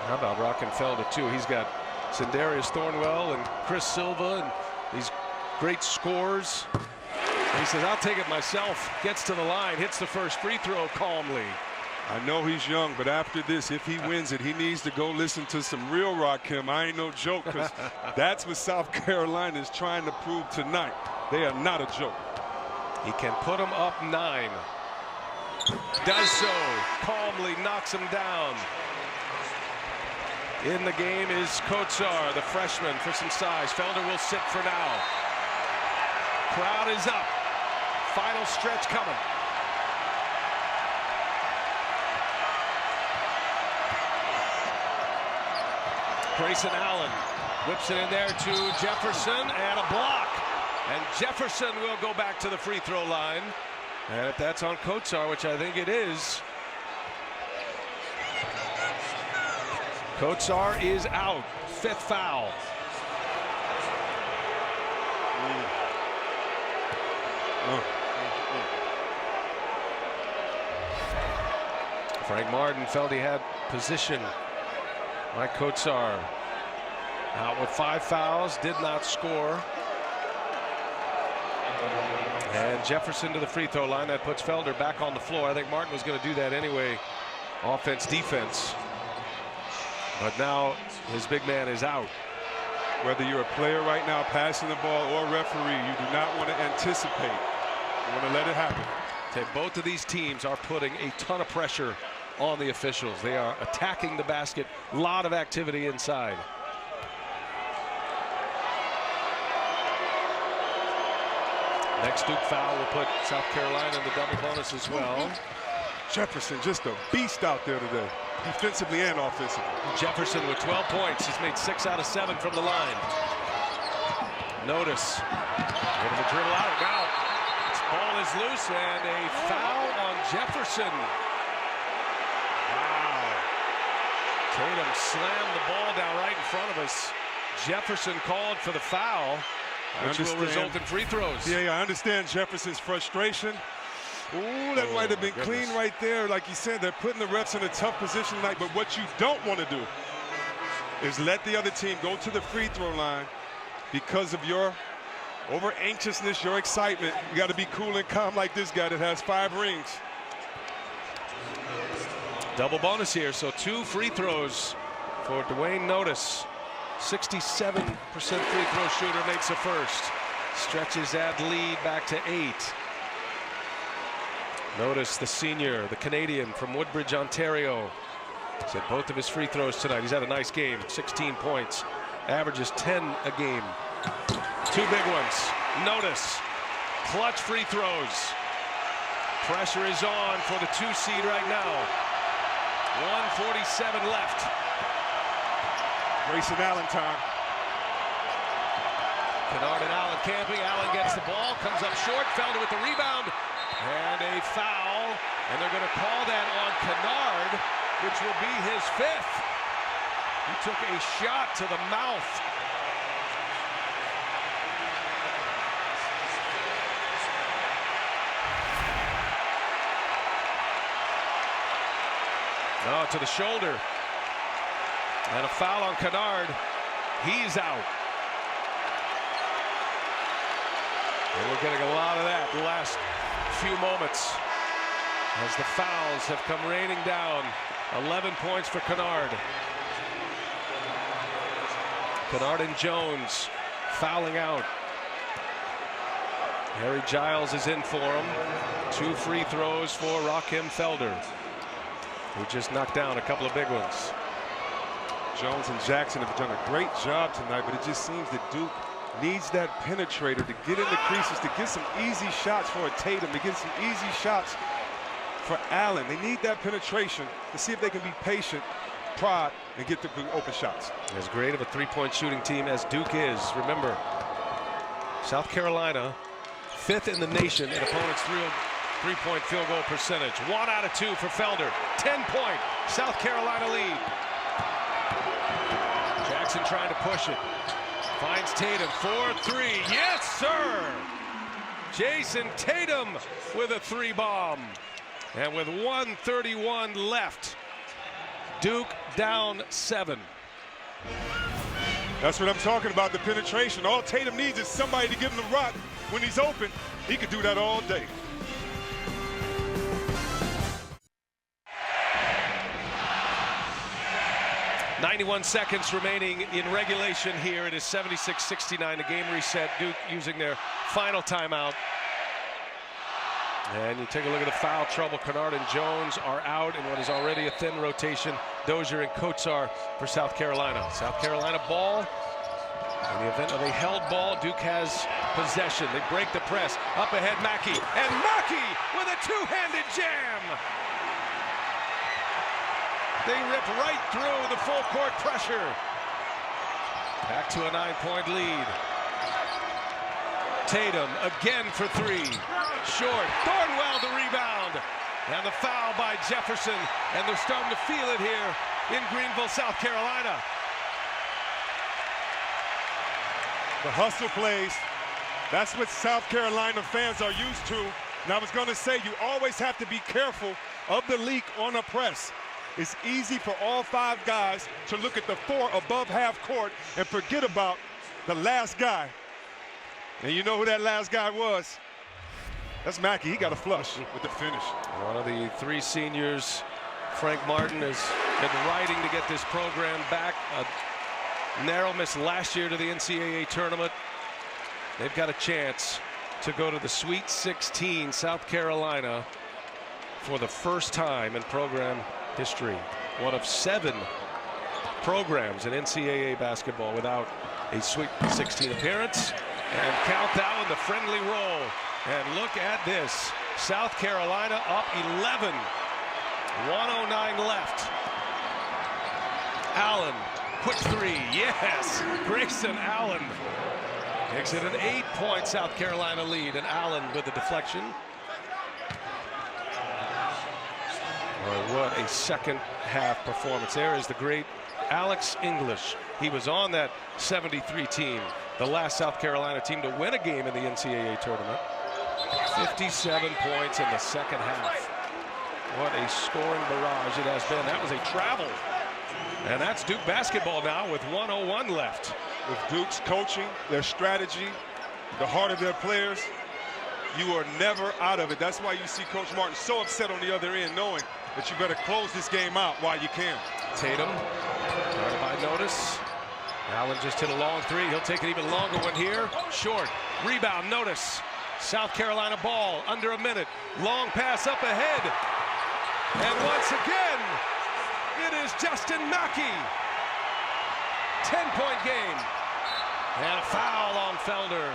How about Rakim Felder, too? He's got Sindarius Thornwell and Chris Silva and these great scores. And he says, I'll take it myself. Gets to the line, hits the first free throw calmly. I know he's young, but after this, if he wins it, he needs to go listen to some real Rakim. I ain't no joke, because that's what South Carolina is trying to prove tonight. They are not a joke. He can put him up 9. Does so. Calmly knocks him down. In the game is Kotsar, the freshman, for some size. Felder will sit for now. Crowd is up. Final stretch coming. Grayson Allen whips it in there to Jefferson, and a block. And Jefferson will go back to the free throw line. And if that's on Kotsar, which I think it is, Kotsar is out. 5th foul. Frank Martin felt he had position. Mike Kotsar out with 5 fouls, did not score. And Jefferson to the free throw line. That puts Felder back on the floor. I think Martin was going to do that anyway. Offense, defense. But now his big man is out. Whether you're a player right now passing the ball or a referee, you do not want to anticipate. You want to let it happen. Both of these teams are putting a ton of pressure on the officials. They are attacking the basket. A lot of activity inside. Next Duke foul will put South Carolina in the double bonus as well. Jefferson just a beast out there today, defensively and offensively. Jefferson with 12 points. He's made 6 out of 7 from the line. Notice. Able to dribble out. Now, this ball is loose, and a foul on Jefferson. Wow. Tatum slammed the ball down right in front of us. Jefferson called for the foul, which will result in free throws. Yeah, I understand Jefferson's frustration. Ooh, that might have been clean right there. Like you said, they're putting the refs in a tough position tonight. But what you don't want to do is let the other team go to the free throw line because of your over anxiousness, your excitement. You got to be cool and calm like this guy that has 5 rings. Double bonus here, so 2 free throws for Dwayne Notice. 67% free throw shooter, makes a first. Stretches that lead back to 8. Notice the senior, the Canadian from Woodbridge, Ontario. He's had both of his free throws tonight. He's had a nice game, 16 points. Averages 10 a game. 2 big ones. Notice, clutch free throws. Pressure is on for the 2 seed right now. 1:47 left. Grayson Allen time. Kennard and Allen camping. Allen gets the ball, comes up short. Felder with the rebound. And a foul. And they're going to call that on Kennard, which will be his 5th. He took a shot to the mouth. No, to the shoulder. And a foul on Kennard. He's out. And we're getting a lot of that the last few moments as the fouls have come raining down. 11 points for Kennard. Kennard and Jones fouling out. Harry Giles is in for him. 2 free throws for Rakim Felder, who just knocked down a couple of big ones. Jones and Jackson have done a great job tonight, but it just seems that Duke needs that penetrator to get in the creases, to get some easy shots for a Tatum, to get some easy shots for Allen. They need that penetration to see if they can be patient, prod, and get the open shots. As great of a 3-point shooting team as Duke is, remember, South Carolina 5th in the nation in opponents' 3-point field goal percentage. 1 out of 2 for Felder. 10-point South Carolina lead. Jackson trying to push it. Finds Tatum, 4-3. Yes, sir! Jason Tatum with a 3-bomb. And with 1:31 left, Duke down 7. That's what I'm talking about, the penetration. All Tatum needs is somebody to give him the rock when he's open. He could do that all day. 91 seconds remaining in regulation here. It is 76-69. The game reset. Duke using their final timeout. And you take a look at the foul trouble. Kennard and Jones are out in what is already a thin rotation. Dozier and Kotsar for South Carolina. South Carolina ball. In the event of a held ball, Duke has possession. They break the press. Up ahead, Mackey. And Mackey with a two-handed jam. They rip right through the full court pressure. Back to a 9-point lead. Tatum again for three. Short. Thornwell the rebound. And the foul by Jefferson. And they're starting to feel it here in Greenville, South Carolina. The hustle plays. That's what South Carolina fans are used to. And I was going to say, you always have to be careful of the leak on a press. It's easy for all five guys to look at the four above half court and forget about the last guy. And you know who that last guy was? That's Mackey. He got a flush with the finish. One of the three seniors, Frank Martin, has been riding to get this program back. A narrow miss last year to the NCAA tournament. They've got a chance to go to the Sweet 16, South Carolina, for the first time in program history. One of 7 programs in NCAA basketball without a Sweet 16 appearance. And count that one, the friendly roll. And look at this. South Carolina up 11. 1:09 left. Allen, quick three. Yes, Grayson Allen makes it an 8-point South Carolina lead. And Allen with the deflection. Boy, what a second half performance. There is the great Alex English. He was on that 73 team, the last South Carolina team to win a game in the NCAA tournament. 57 points in the second half. What a scoring barrage it has been. That was a travel. And that's Duke basketball now with 1:01 left. With Duke's coaching, their strategy, the heart of their players, you are never out of it. That's why you see Coach Martin so upset on the other end, knowing that you better close this game out while you can. Tatum, started by Notice. Allen just hit a long three. He'll take an even longer one here. Short. Rebound, Notice. South Carolina ball, under a minute. Long pass up ahead. And once again, it is Justin Mackey. 10-point game. And a foul on Felder.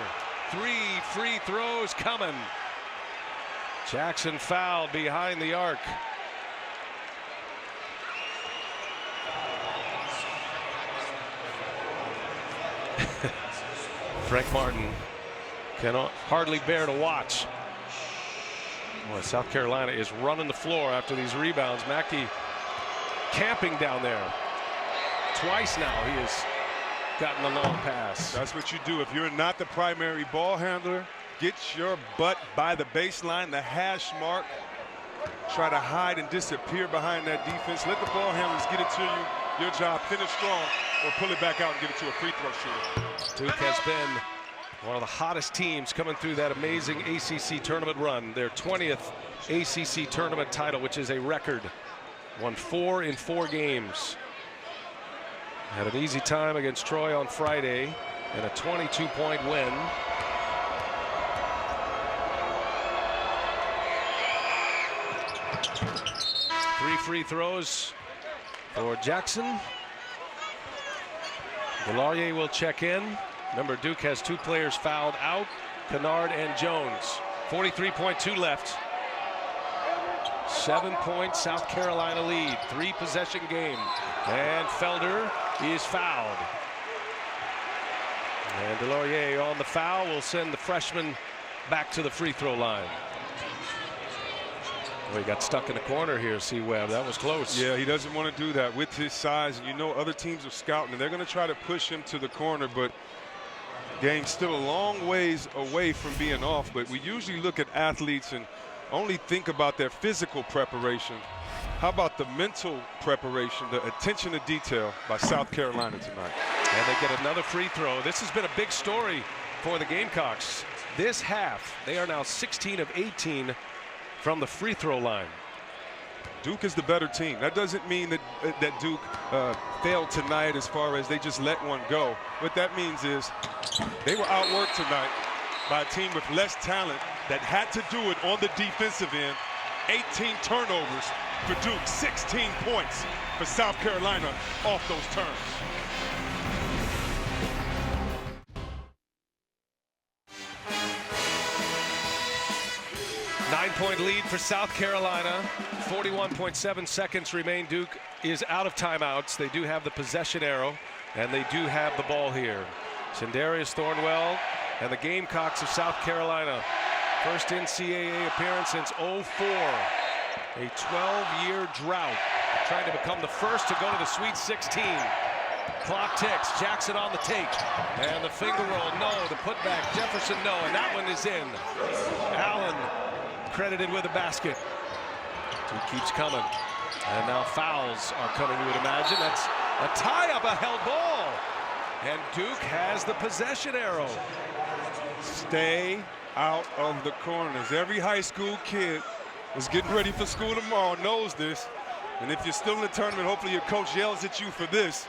3 free throws coming. Jackson fouled behind the arc. Frank Martin can hardly bear to watch. Boy, South Carolina is running the floor after these rebounds. Mackey camping down there. Twice now he has gotten a long pass. That's what you do. If you're not the primary ball handler, get your butt by the baseline, the hash mark. Try to hide and disappear behind that defense. Let the ball handlers get it to you. Your job, finish strong or pull it back out and give it to a free throw shooter. Duke has been one of the hottest teams coming through that amazing ACC tournament run. Their 20th ACC tournament title, which is a record. Won 4 in 4 games. Had an easy time against Troy on Friday and a 22-point win. Three free throws for Jackson. Delarier will check in. Remember, Duke has 2 players fouled out, Kennard and Jones. 43.2 left. 7-point South Carolina lead. 3-possession game. And Felder is fouled. And Delarier on the foul will send the freshman back to the free throw line. Well, he got stuck in the corner here, C. Webb. That was close. Yeah, he doesn't want to do that with his size. And you know other teams are scouting, and they're going to try to push him to the corner, but game's still a long ways away from being off. But we usually look at athletes and only think about their physical preparation. How about the mental preparation, the attention to detail by South Carolina tonight? And they get another free throw. This has been a big story for the Gamecocks. This half, they are now 16 of 18 from the free throw line. Duke is the better team. That doesn't mean that Duke failed tonight as far as they just let one go. What that means is they were outworked tonight by a team with less talent that had to do it on the defensive end. 18 turnovers for Duke, 16 points for South Carolina off those turns. Nine-point lead for South Carolina. 41.7 seconds remain. Duke is out of timeouts. They do have the possession arrow, and they do have the ball here. Sindarius Thornwell and the Gamecocks of South Carolina. First NCAA appearance since '04. A 12-year drought. Trying to become the first to go to the Sweet 16. Clock ticks. Jackson on the take. And the finger roll, no. The putback, Jefferson, no. And that one is in. Allen credited with a basket. Duke keeps coming. And now fouls are coming, you would imagine. That's a tie-up, a held ball. And Duke has the possession arrow. Stay out of the corners. Every high school kid is getting ready for school tomorrow knows this. And if you're still in the tournament, hopefully your coach yells at you for this.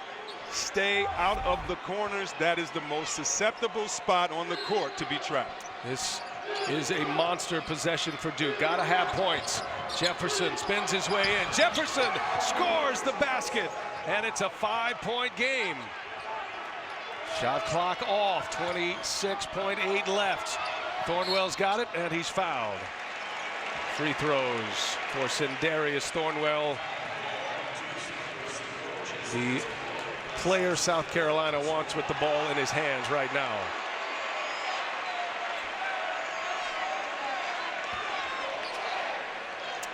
Stay out of the corners. That is the most susceptible spot on the court to be trapped. This is a monster possession for Duke. Gotta have points. Jefferson spins his way in. Jefferson scores the basket. And it's a 5-point game. Shot clock off. 26.8 left. Thornwell's got it, and he's fouled. Free throws for Sindarius Thornwell. The player South Carolina wants with the ball in his hands right now.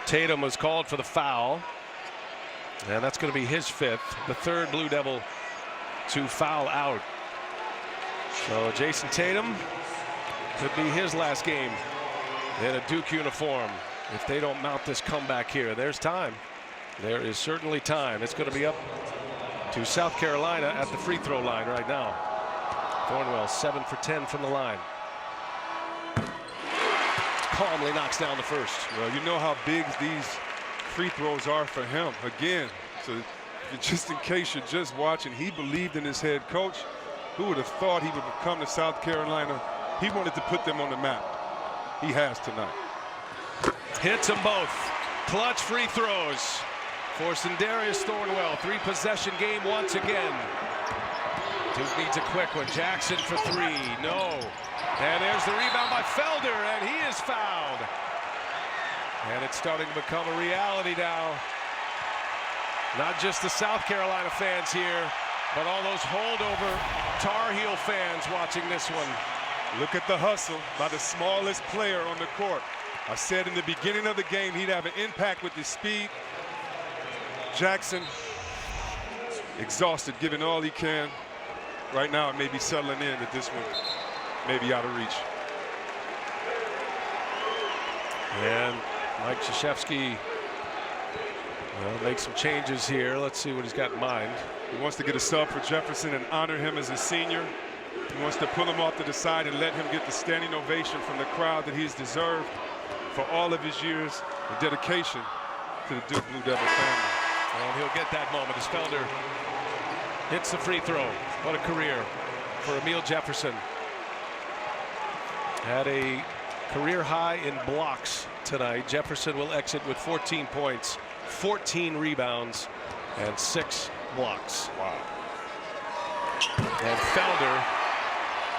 Tatum was called for the foul, and that's going to be his fifth, the third Blue Devil to foul out. So Jason Tatum could be his last game in a Duke uniform if they don't mount this comeback here. There's time. There is certainly time. It's going to be up to South Carolina at the free throw line right now. Thornwell 7 for 10 from the line. Calmly knocks down the first. Well, you know how big these free throws are for him. Again, so just in case you're just watching, he believed in his head coach. Who would have thought he would come to South Carolina? He wanted to put them on the map. He has tonight. Hits them both. Clutch free throws for Sindarius Thornwell. 3-possession game once again. Duke needs a quick one. Jackson for 3. No. And there's the rebound by Felder, and he is fouled. And it's starting to become a reality now. Not just the South Carolina fans here, but all those holdover Tar Heel fans watching this one. Look at the hustle by the smallest player on the court. I said in the beginning of the game he'd have an impact with his speed. Jackson, exhausted, giving all he can. Right now it may be settling in that this one may be out of reach. And Mike Krzyzewski will make some changes here. Let's see what he's got in mind. He wants to get a sub for Jefferson and honor him as a senior. He wants to pull him off to the side and let him get the standing ovation from the crowd that he's deserved for all of his years of dedication to the Duke Blue Devil family. And he'll get that moment as Felder hits the free throw. What a career for Emil Jefferson. Had a career high in blocks tonight. Jefferson will exit with 14 points, 14 rebounds, and 6 blocks. Wow. And Felder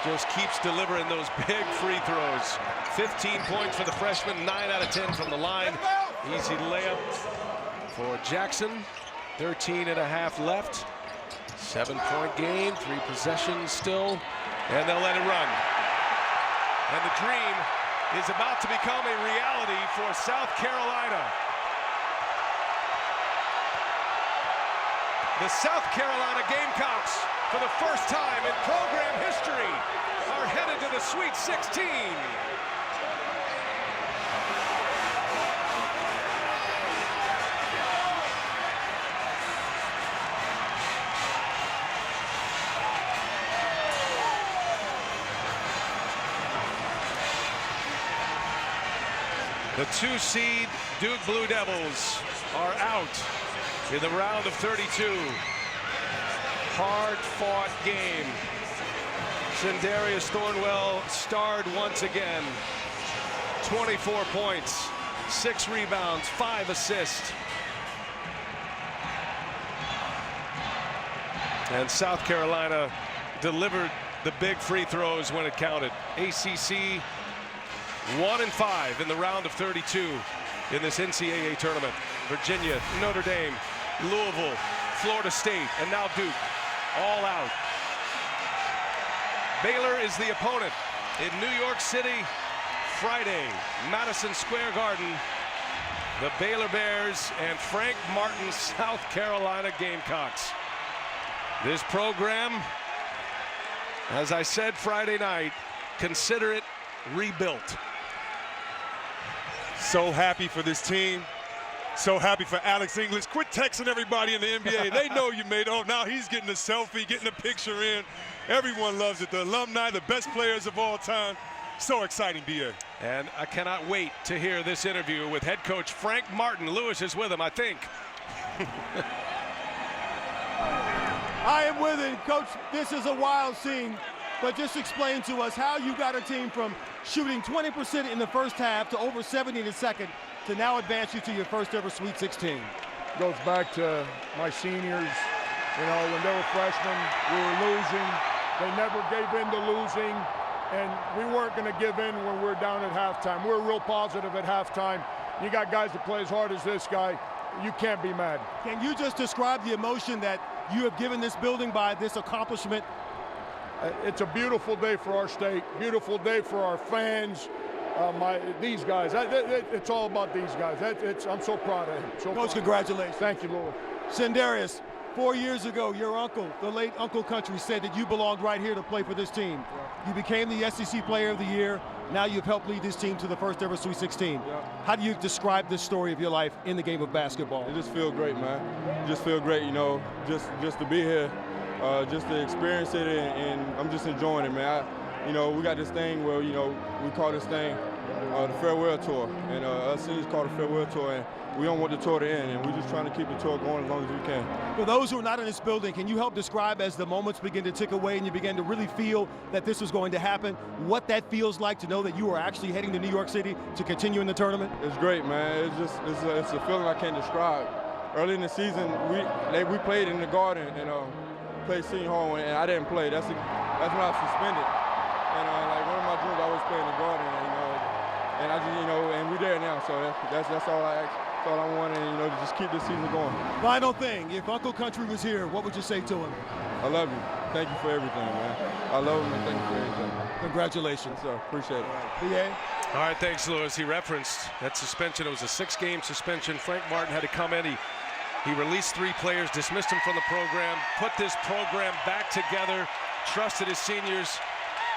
just keeps delivering those big free throws. 15 points for the freshman, 9 out of 10 from the line. Easy layup for Jackson. 13 and a half left. 7-point game, 3 possessions still, and they'll let it run. And the dream is about to become a reality for South Carolina. The South Carolina Gamecocks, for the first time in program history, are headed to the Sweet 16. The 2 seed Duke Blue Devils are out in the round of 32. Hard-fought game. Sindarius Thornwell starred once again. 24 points, 6 rebounds, 5 assists. And South Carolina delivered the big free throws when it counted. ACC 1-5 in the round of 32 in this NCAA tournament. Virginia, Notre Dame, Louisville, Florida State, and now Duke, all out. Baylor is the opponent in New York City, Friday, Madison Square Garden. The Baylor Bears and Frank Martin's South Carolina Gamecocks. This program, as I said Friday night, consider it rebuilt. So happy for this team. So happy for Alex English. Quit texting everybody in the NBA. They know you made. Oh, now he's getting a selfie, getting a picture in. Everyone loves it. The alumni, the best players of all time. So exciting, B.A. And I cannot wait to hear this interview with head coach Frank Martin. Lewis is with him, I think. I am with it, Coach. This is a wild scene, but just explain to us how you got a team from shooting 20% in the first half to over 70 in the second to now advance you to your first ever Sweet 16. Goes back to my seniors. You know, when they were freshmen, we were losing. They never gave in to losing, and we weren't going to give in when we were down at halftime. We were real positive at halftime. You got guys that play as hard as this guy. You can't be mad. Can you just describe the emotion that you have given this building by this accomplishment? It's a beautiful day for our state, beautiful day for our fans. These guys, it's all about these guys. I'm so proud of him. So Coach, congratulations. Thank you, Lord. Sindarius, 4 years ago, your uncle, the late Uncle Country, said that you belonged right here to play for this team. Yeah. You became the SEC Player of the Year. Now you've helped lead this team to the first ever Sweet 16. Yeah. How do you describe this story of your life in the game of basketball? It just feels great, man. It just feel great, you know, just to be here, just to experience it, and I'm just enjoying it, man. You know, we got this thing where, you know, we call this thing the farewell tour, and us seniors call it the farewell tour, and we don't want the tour to end, and we're just trying to keep the tour going as long as we can. For those who are not in this building, can you help describe, as the moments begin to tick away and you begin to really feel that this was going to happen, what that feels like to know that you are actually heading to New York City to continue in the tournament? It's great, man. It's a feeling I can't describe. Early in the season, we played in the Garden and played Senior Hall, and I didn't play. That's when I was suspended. And like one of my dreams, I always play in the Garden, and I just, you know, and we're there now. So that's all I ask. That's all I want, and, you know, to just keep this season going. Final thing, if Uncle Country was here, what would you say to him? I love you. Thank you for everything, man. I love him, and thank you for everything. Congratulations. Yes, sir. Appreciate it. B.A.? All right, thanks, Lewis. He referenced that suspension. It was a 6-game suspension. Frank Martin had to come in. He released 3 players, dismissed them from the program, put this program back together, trusted his seniors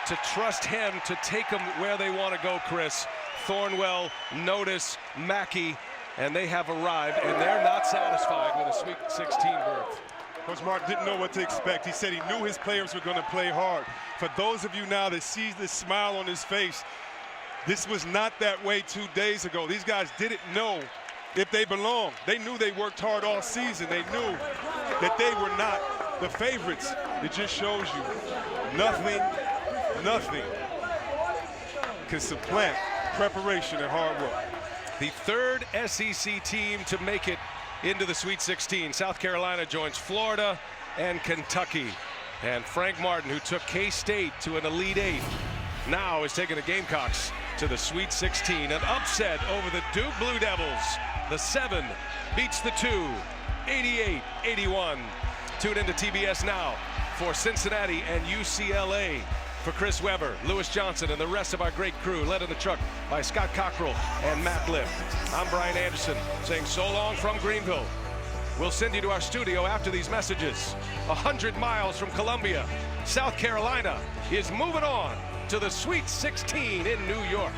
to trust him to take them where they want to go, Chris. Thornwell, Notice, Mackey, and they have arrived, and they're not satisfied with a Sweet 16 berth. Coach Martin didn't know what to expect. He said he knew his players were going to play hard. For those of you now that see this smile on his face, this was not that way 2 days ago. These guys didn't know if they belonged. They knew they worked hard all season. They knew that they were not the favorites. It just shows you nothing can supplant preparation and hard work. The 3rd SEC team to make it into the Sweet 16. South Carolina joins Florida and Kentucky. And Frank Martin, who took K-State to an Elite 8, now is taking the Gamecocks to the Sweet 16. An upset over the Duke Blue Devils. The 7 beats the 2, 88-81. Tune into TBS now for Cincinnati and UCLA. For Chris Weber, Lewis Johnson, and the rest of our great crew, led in the truck by Scott Cockrell and Matt Liff. I'm Brian Anderson, saying so long from Greenville. We'll send you to our studio after these messages. 100 miles from Columbia, South Carolina is moving on to the Sweet 16 in New York.